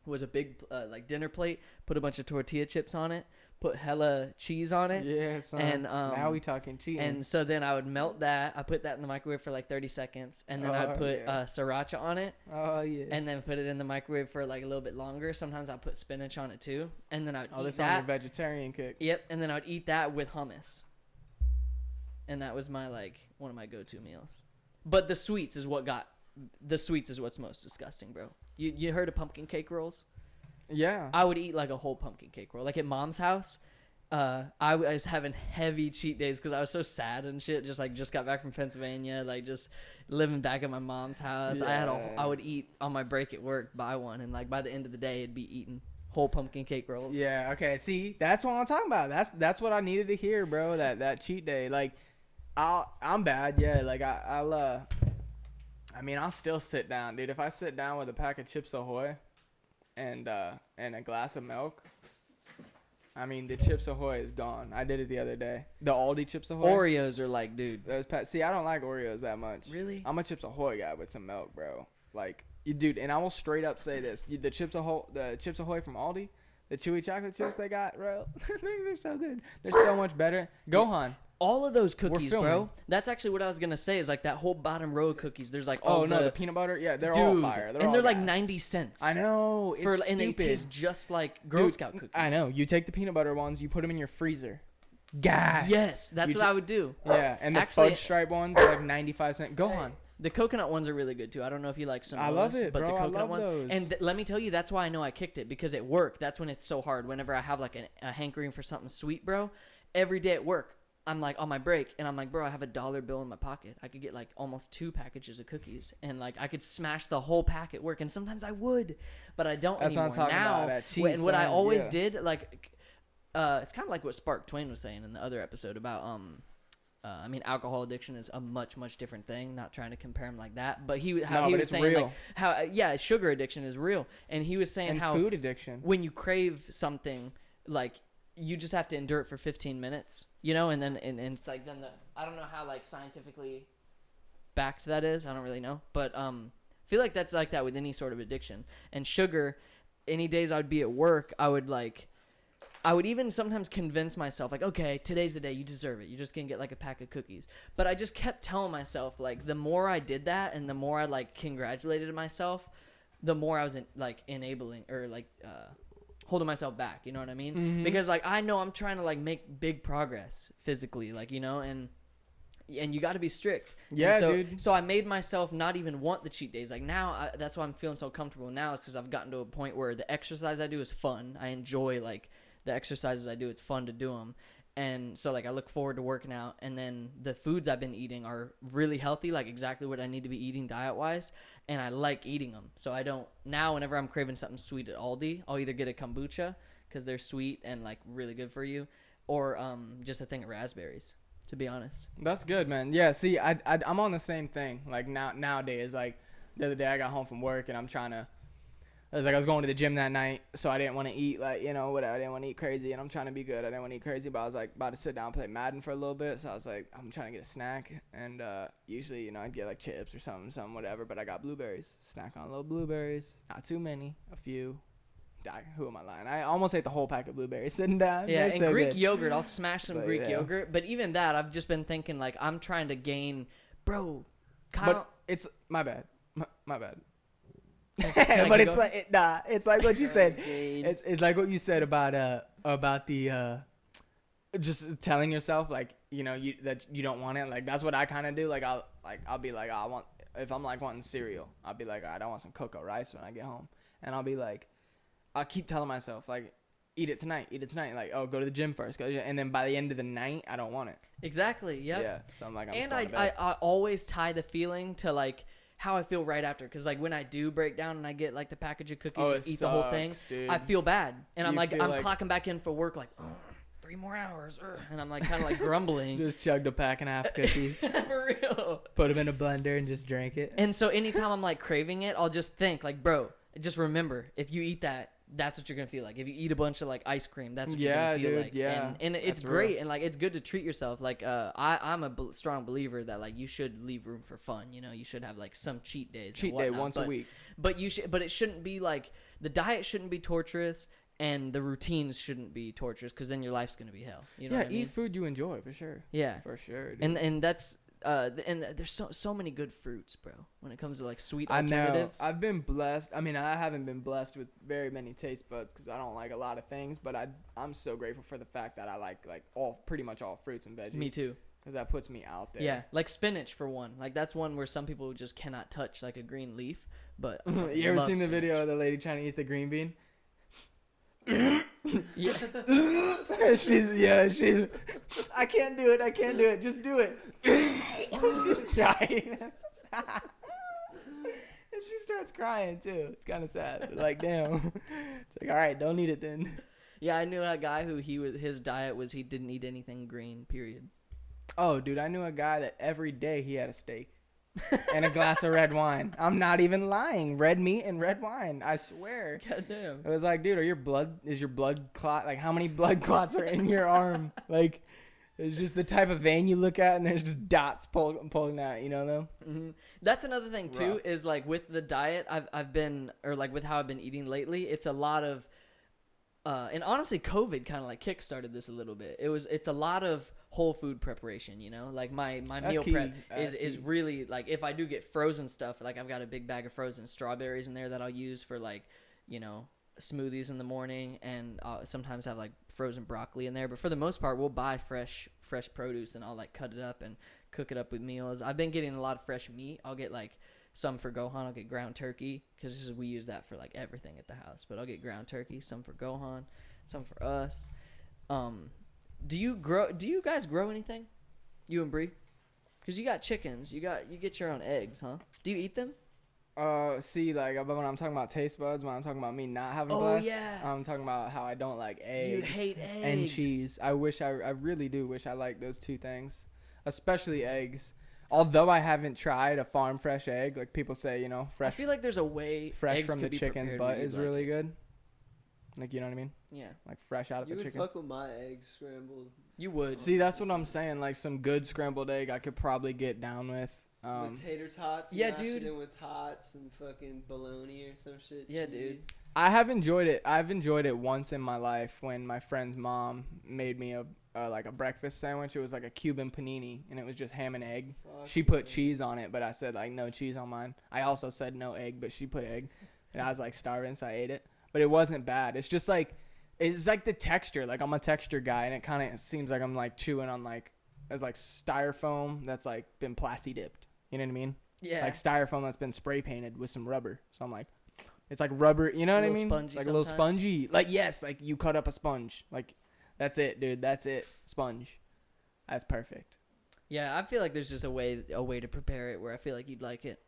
Speaker 2: was a big like dinner plate, put a bunch of tortilla chips on it, put hella cheese on it.
Speaker 1: Yeah, son.
Speaker 2: And
Speaker 1: now we talking cheating.
Speaker 2: And so then I would melt that. I put that in the microwave for like 30 seconds, and then I'd put sriracha on it.
Speaker 1: Oh yeah.
Speaker 2: And then put it in the microwave for like a little bit longer. Sometimes I'd put spinach on it too, and then I'd eat
Speaker 1: this
Speaker 2: that.
Speaker 1: on your vegetarian kick.
Speaker 2: Yep. And then I'd eat that with hummus. And that was my like one of my go-to meals. But the sweets is what's most disgusting, bro. You heard of pumpkin cake rolls?
Speaker 1: Yeah.
Speaker 2: I would eat like a whole pumpkin cake roll. Like at mom's house, I was having heavy cheat days because I was so sad and shit. Just got back from Pennsylvania, like just living back at my mom's house.
Speaker 1: Yeah.
Speaker 2: I would eat on my break at work, buy one, and like by the end of the day, it'd be eating whole pumpkin cake rolls.
Speaker 1: Yeah. Okay. See, that's what I'm talking about. That's what I needed to hear, bro. That cheat day, like. I'm bad. Yeah, like I mean, I'll still sit down, dude. If I sit down with a pack of Chips Ahoy and a glass of milk, I mean, the Chips Ahoy is gone. I did it the other day. The Aldi Chips Ahoy.
Speaker 2: Oreos are like, dude.
Speaker 1: See, I don't like Oreos that much.
Speaker 2: Really?
Speaker 1: I'm a Chips Ahoy guy with some milk, bro. Like, dude, and I will straight up say this: the Chips Ahoy from Aldi, the chewy chocolate chips they got, bro. Things are so good. They're so much better. Gohan.
Speaker 2: All of those cookies,
Speaker 1: filming.
Speaker 2: bro. That's actually what I was gonna say. Is like that whole bottom row of cookies. There's like
Speaker 1: the peanut butter. Yeah, they're
Speaker 2: dude,
Speaker 1: all fire.
Speaker 2: and
Speaker 1: all
Speaker 2: they're like
Speaker 1: gas.
Speaker 2: 90 cents.
Speaker 1: I know. It's
Speaker 2: and they
Speaker 1: stupid.
Speaker 2: taste just like Girl
Speaker 1: Dude,
Speaker 2: Scout cookies.
Speaker 1: I know. You take the peanut butter ones, you put them in your freezer. Gas.
Speaker 2: Yes, that's
Speaker 1: You
Speaker 2: what I would do.
Speaker 1: Yeah, and the
Speaker 2: Actually-
Speaker 1: fudge stripe ones are like 95 cents. Gohan.
Speaker 2: The coconut ones are really good too. I don't know if you like some.
Speaker 1: I love it,
Speaker 2: but
Speaker 1: bro.
Speaker 2: the
Speaker 1: I
Speaker 2: coconut
Speaker 1: love
Speaker 2: ones.
Speaker 1: those.
Speaker 2: And let me tell you, that's why I know I kicked it because it worked. That's when it's so hard. Whenever I have like a hankering for something sweet, bro, every day at work, I'm like on my break, and I'm like, bro, I have $1 bill in my pocket. I could get like almost 2 packages of cookies, and like I could smash the whole pack at work. And sometimes I would, but I don't
Speaker 1: That's what
Speaker 2: anymore.
Speaker 1: I'm talking
Speaker 2: Now,
Speaker 1: about, that cheese
Speaker 2: and what I
Speaker 1: sign,
Speaker 2: always
Speaker 1: yeah.
Speaker 2: did, like, it's kind of like what Spark Twain was saying in the other episode about I mean, alcohol addiction is a much different thing. Not trying to compare him like that, but he
Speaker 1: No, but
Speaker 2: was
Speaker 1: it's
Speaker 2: saying
Speaker 1: real.
Speaker 2: like how sugar addiction is real, and he was saying
Speaker 1: And
Speaker 2: how
Speaker 1: food addiction.
Speaker 2: when you crave something, like you just have to endure it for 15 minutes, you know, and then and it's like then I don't know how like scientifically backed that is. I don't really know, but I feel like that's like that with any sort of addiction. And sugar, any days I would be at work, I would even sometimes convince myself, like, okay, today's the day, you deserve it. You're just going to get, like, a pack of cookies. But I just kept telling myself, like, the more I did that and the more I, like, congratulated myself, the more I was, enabling or, like, holding myself back. You know what I mean?
Speaker 1: Mm-hmm.
Speaker 2: Because, like, I know I'm trying to, like, make big progress physically, like, you know, and you got to be strict.
Speaker 1: Yeah,
Speaker 2: and
Speaker 1: dude.
Speaker 2: So I made myself not even want the cheat days. Like now, that's why I'm feeling so comfortable now. Is because I've gotten to a point where the exercise I do is fun. I enjoy like the exercises I do. It's fun to do them, and so like I look forward to working out. And then the foods I've been eating are really healthy, like exactly what I need to be eating diet wise. And I like eating them. So I don't now. Whenever I'm craving something sweet at Aldi, I'll either get a kombucha because they're sweet and like really good for you, or just a thing of raspberries. To be honest.
Speaker 1: That's good, man. Yeah, see, I'm on the same thing. Like nowadays, like the other day I got home from work and I was going to the gym that night, so I didn't want to eat like, you know, whatever. I didn't want to eat crazy, and I'm trying to be good. I didn't want to eat crazy, but I was like about to sit down and play Madden for a little bit, so I was like, I'm trying to get a snack, and usually, you know, I'd get like chips or something, whatever, but I got blueberries. Snack on little blueberries. Not too many, a few. Who am I lying? I almost ate the whole pack of blueberries sitting down.
Speaker 2: Yeah,
Speaker 1: They're
Speaker 2: and
Speaker 1: so
Speaker 2: Greek
Speaker 1: good.
Speaker 2: yogurt, I'll smash some
Speaker 1: But,
Speaker 2: Greek
Speaker 1: yeah.
Speaker 2: yogurt. But even that, I've just been thinking, like, I'm trying to gain, bro, Kyle.
Speaker 1: But it's my bad. My bad.
Speaker 2: Can I
Speaker 1: But
Speaker 2: keep
Speaker 1: it's
Speaker 2: going?
Speaker 1: like it's like what you said.
Speaker 3: Gain.
Speaker 1: It's like what you said about the just telling yourself like, you know, that you don't want it. Like that's what I kind of do. Like I'll be like, oh, if I'm like wanting cereal, I'll be like, all right, I want some cocoa rice when I get home, and I'll be like, I'll keep telling myself like, eat it tonight. Like, oh, go to the gym first, and then by the end of the night, I don't want it.
Speaker 2: Exactly, yep.
Speaker 1: Yeah. So I'm like, I'm
Speaker 2: And
Speaker 1: just going to bed.
Speaker 2: I always tie the feeling to, like, how I feel right after. Because, like, when I do break down and I get, like, the package of cookies
Speaker 1: Oh,
Speaker 2: and
Speaker 1: it
Speaker 2: eat the whole thing,
Speaker 1: sucks, dude.
Speaker 2: I feel bad. And I'm
Speaker 1: You
Speaker 2: like,
Speaker 1: feel
Speaker 2: I'm
Speaker 1: like-
Speaker 2: clocking back in for work, like, 3 more hours. And I'm, like, kind of, like, grumbling.
Speaker 1: Just chugged a pack and a half cookies,
Speaker 2: For real.
Speaker 1: put them in a blender, and just drank it.
Speaker 2: And so anytime I'm, like, craving it, I'll just think, like, bro, just remember, if you eat that, that's what you're gonna feel like. If you eat a bunch of like ice cream, that's what you're
Speaker 1: Yeah,
Speaker 2: gonna feel
Speaker 1: dude,
Speaker 2: like.
Speaker 1: yeah.
Speaker 2: And it's
Speaker 1: That's
Speaker 2: great,
Speaker 1: real.
Speaker 2: and like it's good to treat yourself. Like I'm a strong believer that like you should leave room for fun. You know, you should have like some cheat days. and
Speaker 1: Cheat day
Speaker 2: whatnot,
Speaker 1: once a
Speaker 2: but-
Speaker 1: week.
Speaker 2: But it shouldn't be like the diet shouldn't be torturous, and the routines shouldn't be torturous because then your life's gonna be hell. You know
Speaker 1: Yeah,
Speaker 2: what I mean?
Speaker 1: eat food you enjoy for sure.
Speaker 2: Yeah.
Speaker 1: For sure, dude.
Speaker 2: And that's and there's so many good fruits, bro. When it comes to like sweet
Speaker 1: I know.
Speaker 2: alternatives.
Speaker 1: I've been blessed. I mean, I haven't been blessed with very many taste buds because I don't like a lot of things. But I'm so grateful for the fact that I like pretty much all fruits and veggies.
Speaker 2: Me too.
Speaker 1: Because that puts me out there.
Speaker 2: Yeah, like spinach for one. Like that's one where some people just cannot touch like a green leaf. But I
Speaker 1: You ever
Speaker 2: love
Speaker 1: seen the
Speaker 2: spinach.
Speaker 1: video of the lady trying to eat the green bean?
Speaker 2: Yeah.
Speaker 1: she's. I can't do it. Just do it. She's trying. And she starts crying too. It's kind of sad. Like, damn. It's like, all right, don't eat it then.
Speaker 2: Yeah, I knew a guy who his diet was he didn't eat anything green. Period.
Speaker 1: Oh, dude, I knew a guy that every day he had a steak and a glass of red wine. I'm not even lying. Red meat and red wine. I swear.
Speaker 2: God damn.
Speaker 1: It was like, dude, is your blood clot? Like, how many blood clots are in your arm? Like, it's just the type of vein you look at, and there's just dots pulling out. You know, though.
Speaker 2: Mm-hmm. That's another thing too.
Speaker 1: Rough.
Speaker 2: Is like with the diet, I've been, or like with how I've been eating lately. It's a lot of, and honestly, COVID kind of like kickstarted this a little bit. It's a lot of whole food preparation. You know, like my
Speaker 1: That's
Speaker 2: meal
Speaker 1: key.
Speaker 2: prep
Speaker 1: That's
Speaker 2: is
Speaker 1: key.
Speaker 2: really like, if I do get frozen stuff, like I've got a big bag of frozen strawberries in there that I'll use for like, you know, smoothies in the morning, and sometimes have like frozen broccoli in there. But for the most part, we'll buy fresh produce, and I'll like cut it up and cook it up with meals. I've been getting a lot of fresh meat. I'll get like some for Gohan. I'll get ground turkey because we use that for like everything at the house. But I'll get ground turkey, some for Gohan, some for us. Do you guys grow anything? You and Bree? Because you got chickens. You get your own eggs, huh? Do you eat them?
Speaker 1: See, like, when I'm talking about taste buds, when I'm talking about me not having
Speaker 2: Oh,
Speaker 1: breasts,
Speaker 2: yeah.
Speaker 1: I'm talking about how I don't like eggs.
Speaker 2: You hate
Speaker 1: and
Speaker 2: eggs.
Speaker 1: cheese. I really do wish I liked those two things, especially eggs. Although I haven't tried a farm fresh egg, like people say, you know,
Speaker 2: I
Speaker 1: fresh
Speaker 2: feel like there's a way
Speaker 1: fresh
Speaker 2: eggs
Speaker 1: from the
Speaker 2: could be
Speaker 1: chicken's
Speaker 2: prepared
Speaker 1: butt
Speaker 2: where you'd
Speaker 1: is
Speaker 2: like
Speaker 1: really
Speaker 2: it.
Speaker 1: good. Like, you know what I mean?
Speaker 2: Yeah,
Speaker 1: Like fresh out of
Speaker 3: You
Speaker 1: the
Speaker 3: would
Speaker 1: chicken.
Speaker 3: fuck with my eggs scrambled.
Speaker 2: you would.
Speaker 1: See, that's what I'm saying. Like some good scrambled egg, I could probably get down with.
Speaker 3: With tater tots.
Speaker 2: yeah,
Speaker 3: mash
Speaker 2: dude.
Speaker 3: It in with tots and fucking bologna or some shit.
Speaker 2: Yeah,
Speaker 3: cheese.
Speaker 2: dude.
Speaker 1: I have enjoyed it. I've enjoyed it once in my life when my friend's mom made me like a breakfast sandwich. It was like a Cuban panini, and it was just ham and egg.
Speaker 3: Fuck
Speaker 1: She put
Speaker 3: yeah.
Speaker 1: cheese on it, but I said like no cheese on mine. I also said no egg, but she put egg, and I was like starving, so I ate it. But it wasn't bad. It's just like it's like the texture. Like I'm a texture guy, and it kind of seems like I'm like chewing on like as like styrofoam that's like been plasti dipped. You know what I mean?
Speaker 2: Yeah.
Speaker 1: Like styrofoam that's been spray painted with some rubber. So I'm like, it's like rubber. You know what I
Speaker 2: little
Speaker 1: mean?
Speaker 2: spongy
Speaker 1: Like a little
Speaker 2: sometimes.
Speaker 1: spongy. Like yes, like you cut up a sponge. Like that's it, dude. That's it. Sponge. That's perfect.
Speaker 2: Yeah, I feel like there's just a way to prepare it where I feel like you'd like it.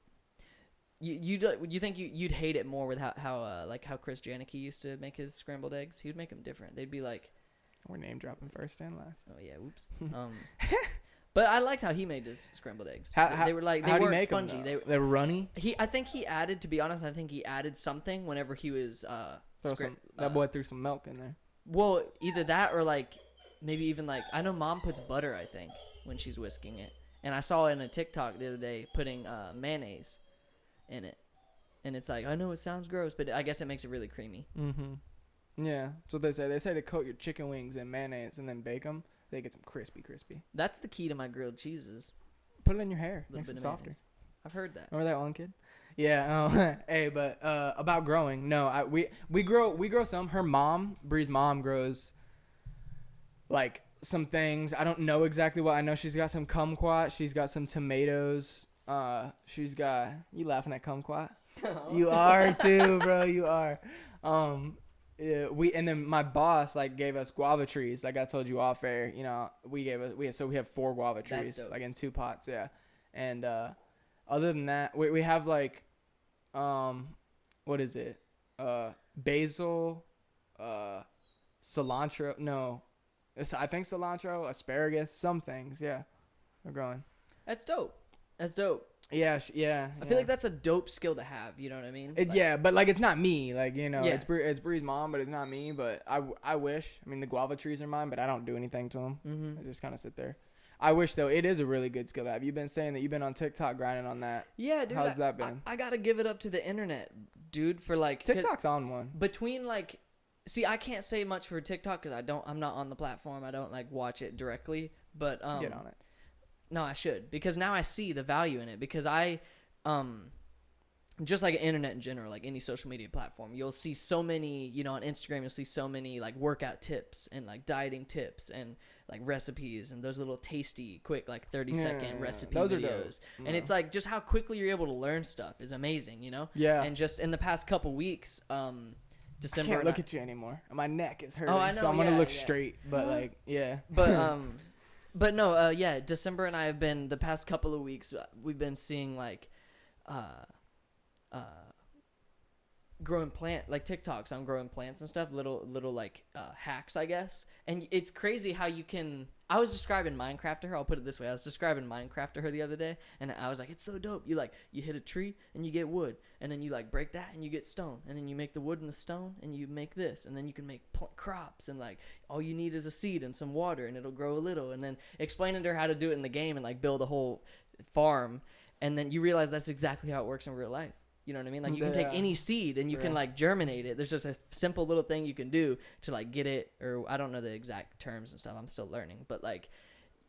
Speaker 2: You think you'd hate it more with how Chris Janicki used to make his scrambled eggs? He would make them different. They'd be like,
Speaker 1: We're name dropping first and last.
Speaker 2: oh yeah, whoops. But I liked how he made his scrambled eggs. They were like, they
Speaker 1: how do you
Speaker 2: weren't
Speaker 1: make 'em,
Speaker 2: spongy.
Speaker 1: though? They're runny.
Speaker 2: I think he added, to be honest, I think he added something whenever he was
Speaker 1: That boy threw some milk in there.
Speaker 2: well, either that or like maybe even like, I know mom puts butter, I think, when she's whisking it. And I saw in a TikTok the other day putting mayonnaise in it. And it's like, I know it sounds gross, but I guess it makes it really creamy.
Speaker 1: Mm-hmm. Yeah, that's what they say. They say to coat your chicken wings in mayonnaise and then bake them. They get some crispy.
Speaker 2: That's the key to my grilled cheeses.
Speaker 1: Put it in your hair.
Speaker 2: A little
Speaker 1: Makes
Speaker 2: bit
Speaker 1: it
Speaker 2: of
Speaker 1: softer.
Speaker 2: mayonnaise. I've heard that.
Speaker 1: Remember that one kid? Yeah. Hey, but about growing. No, we grow some. Her mom, Bree's mom, grows like some things. I don't know exactly what. I know she's got some kumquat. She's got some tomatoes. She's got. You laughing at kumquat? You are too, bro. You are. Yeah, and then my boss like gave us guava trees. Like I told you off air, you know, we have 4 guava
Speaker 2: That's
Speaker 1: trees,
Speaker 2: dope.
Speaker 1: like in 2 pots, yeah. And other than that, we have like, what is it? Basil, cilantro. No, I think cilantro, asparagus, some things. Yeah, we're growing.
Speaker 2: That's dope.
Speaker 1: Yeah, yeah.
Speaker 2: I feel like that's a dope skill to have. You know what I mean?
Speaker 1: Yeah, but like it's not me. Like you know,
Speaker 2: Yeah.
Speaker 1: it's Bree's mom, but it's not me. But I wish. I mean, the guava trees are mine, but I don't do anything to them.
Speaker 2: Mm-hmm.
Speaker 1: I just kind of sit there. I wish though. It is a really good skill to have. You've been saying that you've been on TikTok grinding on that.
Speaker 2: Yeah, dude.
Speaker 1: How's that been?
Speaker 2: I gotta give it up to the internet, dude. For like
Speaker 1: TikTok's on one.
Speaker 2: between like, see, I can't say much for TikTok because I'm not on the platform. I don't like watch it directly. But
Speaker 1: Get on it.
Speaker 2: no, I should, because now I see the value in it, because I just like internet in general, like any social media platform, you'll see so many, you know, on Instagram, you'll see so many like workout tips and like dieting tips and like recipes and those little tasty, quick, like 30-second recipe
Speaker 1: those are dope.
Speaker 2: videos. And it's like just how quickly you're able to learn stuff is amazing, you know?
Speaker 1: Yeah.
Speaker 2: And just in the past couple weeks,
Speaker 1: I
Speaker 2: December.
Speaker 1: can't
Speaker 2: and
Speaker 1: look at you anymore. My neck is hurting,
Speaker 2: I know,
Speaker 1: so I'm gonna
Speaker 2: yeah,
Speaker 1: look
Speaker 2: yeah.
Speaker 1: straight. But like, yeah.
Speaker 2: But no, yeah, December and I have been, the past couple of weeks, we've been seeing like, growing TikToks on growing plants and stuff, little like hacks, I guess. And it's crazy how you can. I was describing Minecraft to her. I'll put it this way: I was describing Minecraft to her the other day, and I was like, "It's so dope. You hit a tree and you get wood, and then you like break that and you get stone, and then you make the wood and the stone, and you make this, and then you can make crops, and like all you need is a seed and some water, and it'll grow a little." And then explaining to her how to do it in the game and like build a whole farm, and then you realize that's exactly how it works in real life. You know what I mean? Like, you can take any seed and you can like germinate it. There's just a simple little thing you can do to like get it, or I don't know the exact terms and stuff. I'm still learning, but like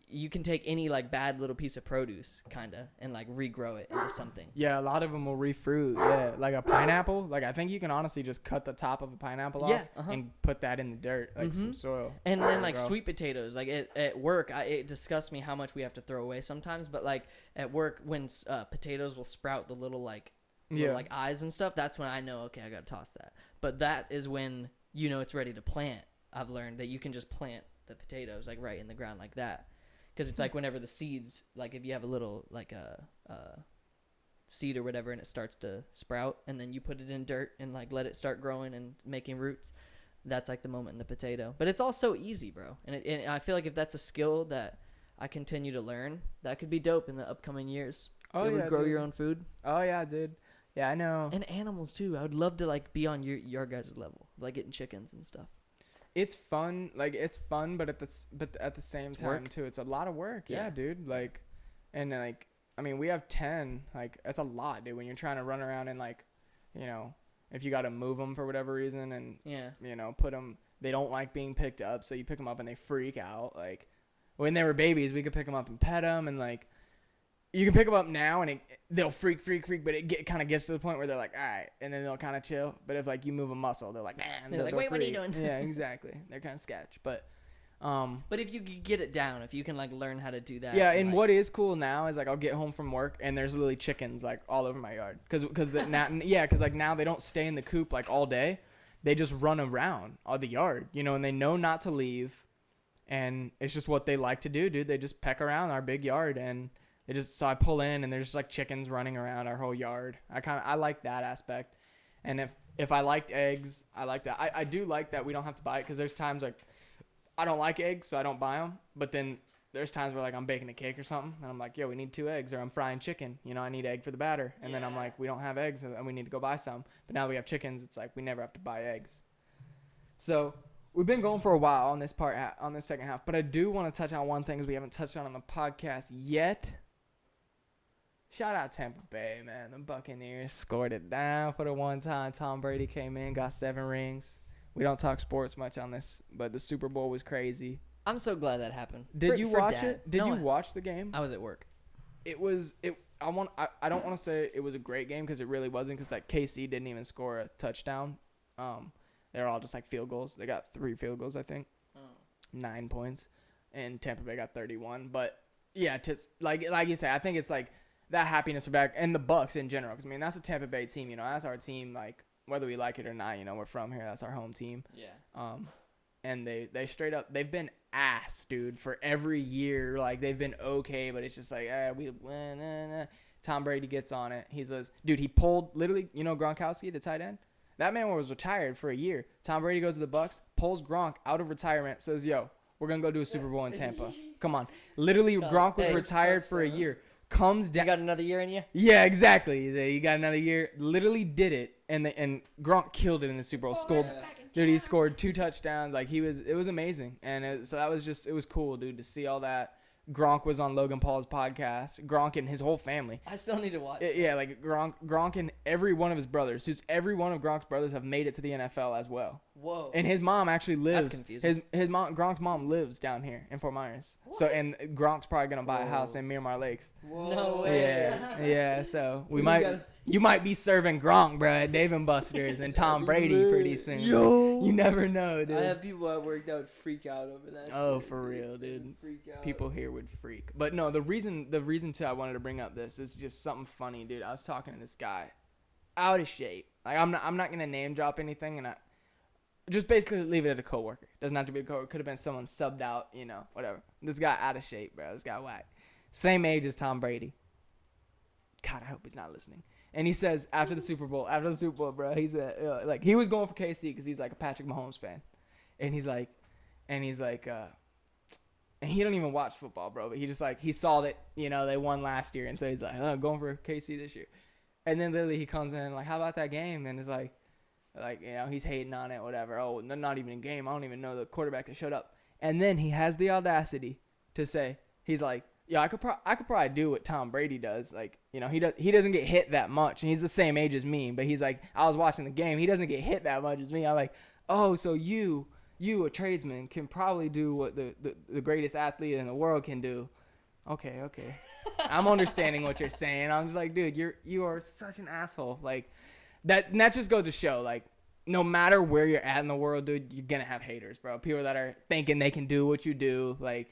Speaker 2: you can take any like bad little piece of produce kind of and like regrow it into something.
Speaker 1: Yeah, a lot of them will refruit. Yeah, like a pineapple. Like I think you can honestly just cut the top of a pineapple off and put that in the dirt, like some soil.
Speaker 2: And then like sweet potatoes. Like at work, it disgusts me how much we have to throw away sometimes. But like at work, when potatoes will sprout the little like like eyes and stuff, that's when I know, okay, I gotta toss that. But that is when you know it's ready to plant. I've learned that you can just plant the potatoes like right in the ground like that, because it's like whenever the seeds, like if you have a little like a seed or whatever and it starts to sprout, and then you put it in dirt and like let it start growing and making roots, that's like the moment in the potato. But it's all so easy, bro. And I feel like if that's a skill that I continue to learn, that could be dope in the upcoming years.
Speaker 1: Oh yeah,
Speaker 2: grow
Speaker 1: dude.
Speaker 2: your own food.
Speaker 1: Oh yeah, dude. Yeah, I know.
Speaker 2: And animals too. I would love to like be on your guys' level, like getting chickens and stuff.
Speaker 1: It's fun. Like it's fun, but at the same time
Speaker 2: work.
Speaker 1: too, it's a lot of work.
Speaker 2: Yeah,
Speaker 1: dude. Like, and like, I mean, we have 10. Like, that's a lot, dude. When you're trying to run around and like, you know, if you got to move them for whatever reason, and you know, put them. They don't like being picked up, so you pick them up and they freak out. Like, when they were babies, we could pick them up and pet them, and like. You can pick them up now and they'll freak, but it kind of gets to the point where they're like, all right, and then they'll kind of chill. But if like you move a muscle, they're like, nah,
Speaker 2: they're like, wait, what are you doing?
Speaker 1: Yeah, exactly. They're kind of sketch, but
Speaker 2: if you could get it down, if you can like learn how to do that.
Speaker 1: Yeah, and like, what is cool now is like I'll get home from work and there's literally chickens like all over my yard, because like now they don't stay in the coop like all day, they just run around all the yard, you know, and they know not to leave, and it's just what they like to do, dude. They just peck around our big yard and. So I pull in and there's just like chickens running around our whole yard. I like that aspect. And if I liked eggs, I like that. I do like that we don't have to buy it, because there's times like I don't like eggs, so I don't buy them. But then there's times where like I'm baking a cake or something and I'm like, yo, we need 2 eggs, or I'm frying chicken. You know, I need egg for the batter. And then I'm like, we don't have eggs and we need to go buy some. But now we have chickens. It's like we never have to buy eggs. So we've been going for a while on this second half. But I do want to touch on one thing we haven't touched on the podcast yet. Shout out Tampa Bay, man. The Buccaneers scored it down for the one time. Tom Brady came in, got 7 rings. We don't talk sports much on this, but the Super Bowl was crazy.
Speaker 2: I'm so glad that happened.
Speaker 1: Did you watch it? Did you watch the game?
Speaker 2: I was at work.
Speaker 1: I don't want to say it was a great game, because it really wasn't, because like KC didn't even score a touchdown. They're all just like field goals. They got 3 field goals, I think. 9 points, and Tampa Bay got 31. But yeah, just like you say, I think it's like that happiness for back, and the Bucks in general, because I mean that's a Tampa Bay team, you know, that's our team, like whether we like it or not, you know, we're from here, that's our home team. And they straight up, they've been ass, dude, for every year. Like they've been okay, but it's just like we win. Tom Brady gets on it. He says, dude, he pulled literally, you know, Gronkowski, the tight end, that man was retired for a year. Tom Brady goes to the Bucks, pulls Gronk out of retirement, says, yo, we're gonna go do a Super Bowl in Tampa. Come on, literally Gronk was retired for a year. Comes down.
Speaker 2: You got another year in you?
Speaker 1: Yeah, exactly. You got another year. Literally did it, and Gronk killed it in the Super Bowl. Dude, he scored 2 touchdowns. Like it was amazing, and so it was cool, dude, to see all that. Gronk was on Logan Paul's podcast. Gronk and his whole family.
Speaker 2: I still need to watch.
Speaker 1: Yeah, like Gronk and every one of his brothers, every one of Gronk's brothers have made it to the NFL as well.
Speaker 2: Whoa.
Speaker 1: And his mom actually lives.
Speaker 2: That's confusing.
Speaker 1: His mom, Gronk's mom, lives down here in Fort Myers.
Speaker 2: What?
Speaker 1: So, and Gronk's probably gonna buy a house in Miramar Lakes.
Speaker 3: Whoa.
Speaker 2: No way.
Speaker 1: Yeah. So you might be serving Gronk, bro, at Dave and Buster's and Tom Brady pretty soon.
Speaker 3: Yo.
Speaker 1: You never know, dude.
Speaker 3: I have people at work that would freak out over that.
Speaker 1: Oh,
Speaker 3: shit,
Speaker 1: for real, dude.
Speaker 3: Freak out.
Speaker 1: People here would freak. But no, the reason too I wanted to bring up this is just something funny, dude. I was talking to this guy, out of shape. Like I'm not gonna name drop anything, and I just basically leave it at a coworker. Doesn't have to be a coworker. Could have been someone subbed out, you know, whatever. This guy out of shape, bro. This guy whack. Same age as Tom Brady. God, I hope he's not listening. And he says after the Super Bowl, bro, he said like he was going for KC because he's like a Patrick Mahomes fan, and he's like, and he don't even watch football, bro, but he just like he saw that they won last year, and so he's like, oh, going for KC this year, and then literally he comes in like, how about that game? And it's like he's hating on it, whatever. Oh, not even a game. I don't even know the quarterback that showed up, and then he has the audacity to say he's like, yeah, I could probably do what Tom Brady does. Like, he doesn't get hit that much, and he's the same age as me. But he's like, I was watching the game. He doesn't get hit that much as me. I'm like, oh, so you a tradesman can probably do what the greatest athlete in the world can do. Okay. I'm understanding what you're saying. I'm just like, dude, you are such an asshole. Like that just goes to show, like, no matter where you're at in the world, dude, you're gonna have haters, bro. People that are thinking they can do what you do, like.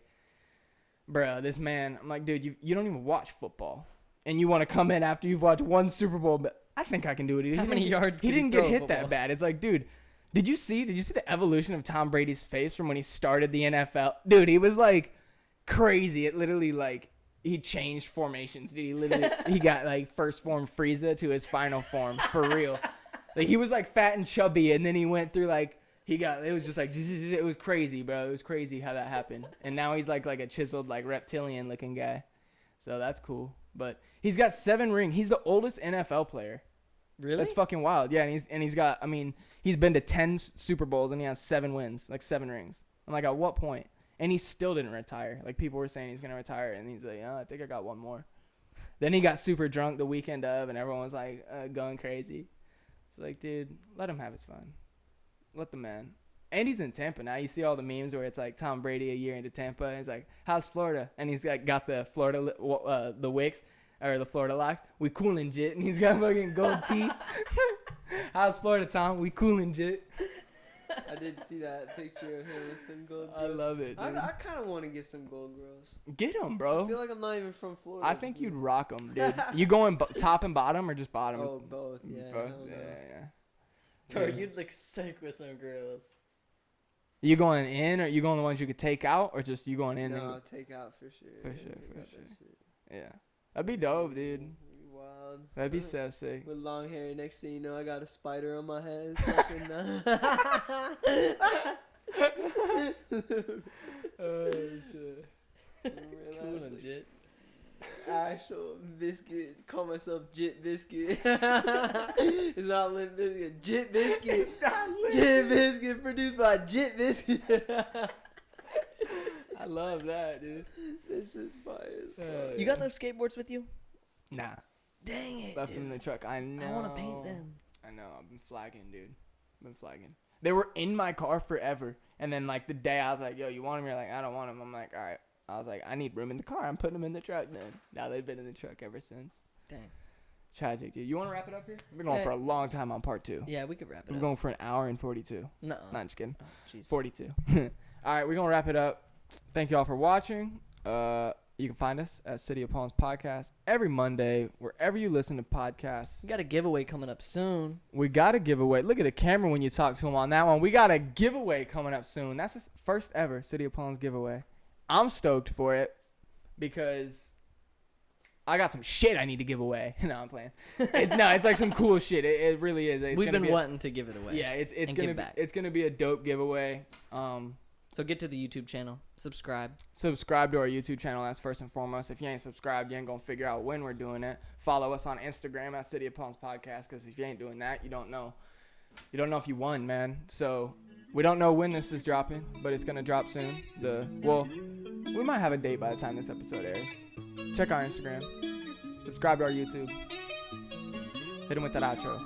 Speaker 1: Bro, this man, I'm like, dude, you don't even watch football, and you want to come in after you've watched one Super Bowl. But I think I can do it.
Speaker 2: How many yards?
Speaker 1: He didn't get hit that bad. It's like, dude, did you see the evolution of Tom Brady's face from when he started the NFL? Dude, he was like crazy. It literally like he changed formations. Dude, he got like first form Frieza to his final form for real. Like he was like fat and chubby, and then he went through like. It was just like, it was crazy, bro. It was crazy how that happened. And now he's like a chiseled, like reptilian looking guy. So that's cool. But he's got 7 rings. He's the oldest NFL player.
Speaker 2: Really?
Speaker 1: That's fucking wild. Yeah. And he's got, I mean, he's been to 10 Super Bowls and he has 7 wins, like 7 rings. I'm like, at what point? And he still didn't retire. Like people were saying he's going to retire. And he's like, oh, I think I got one more. Then he got super drunk the weekend of, and everyone was like going crazy. It's like, dude, let him have his fun. Let the man. And he's in Tampa now. You see all the memes where it's like Tom Brady a year into Tampa, and he's like, how's Florida? And he's got the Florida, the Wicks, or the Florida locks. We cool and jit. And he's got fucking gold teeth. How's Florida, Tom? We cool and jit.
Speaker 3: I did see that picture of him with some gold
Speaker 1: I love it, dude.
Speaker 3: I kind of want to get some gold girls.
Speaker 1: Get them, bro.
Speaker 3: I feel like I'm not even from Florida.
Speaker 1: I think you'd rock them, dude. You going top and bottom or just bottom?
Speaker 3: Oh, both, yeah.
Speaker 1: Both?
Speaker 3: Yeah.
Speaker 2: Bro, you'd look sick with some girls.
Speaker 1: You going in, or you going the ones you could take out, or just you going in?
Speaker 3: No, take out for sure.
Speaker 1: For sure. Yeah. That'd be dope, dude.
Speaker 3: Wild.
Speaker 1: That'd be so sick.
Speaker 3: With long hair, next thing you know, I got a spider on my head.
Speaker 1: Oh, shit.
Speaker 2: Cool and jit.
Speaker 3: Actual Biscuit. Call myself Jit Biscuit. It's not Limp Biscuit. Jit Biscuit.
Speaker 1: It's not Limp
Speaker 3: Jit Biscuit produced by Jit Biscuit.
Speaker 1: I love that, dude.
Speaker 3: This is fire.
Speaker 2: You got those skateboards with you?
Speaker 1: Nah.
Speaker 2: Dang it.
Speaker 1: Left
Speaker 2: dude.
Speaker 1: them in the truck. I know.
Speaker 2: I want to paint them.
Speaker 1: I know. I've been flagging, dude. They were in my car forever. And then, like, the day I was like, yo, you want them? You're like, I don't want them. I'm like, all right. I was like, I need room in the car. I'm putting them in the truck, man. Now they've been in the truck ever since.
Speaker 2: Dang.
Speaker 1: Tragic, dude. You want to wrap it up here? We've been going for a long time on part 2.
Speaker 2: Yeah, we could wrap it
Speaker 1: We're
Speaker 2: up.
Speaker 1: going for an hour and 42.
Speaker 2: No.
Speaker 1: Not just kidding.
Speaker 2: Oh, jeez.
Speaker 1: 42. All right, we're going to wrap it up. Thank you all for watching. You can find us at City of Palms Podcast every Monday, wherever you listen to podcasts.
Speaker 2: We got a giveaway coming up soon.
Speaker 1: We got a giveaway. Look at the camera when you talk to him on that one. We got a giveaway coming up soon. That's the first ever City of Palms giveaway. I'm stoked for it because I got some shit I need to give away. No, I'm playing. It's like some cool shit. It really is.
Speaker 2: We've been wanting to give it away.
Speaker 1: Yeah, it's gonna be a dope giveaway.
Speaker 2: So get to the YouTube channel. Subscribe
Speaker 1: to our YouTube channel. That's first and foremost. If you ain't subscribed, you ain't gonna figure out when we're doing it. Follow us on Instagram at City of Palms Podcast, because if you ain't doing that, you don't know if you won, man. So we don't know when this is dropping, but it's gonna drop soon. We might have a date by the time this episode airs. Check our Instagram. Subscribe to our YouTube. Hit him with that outro.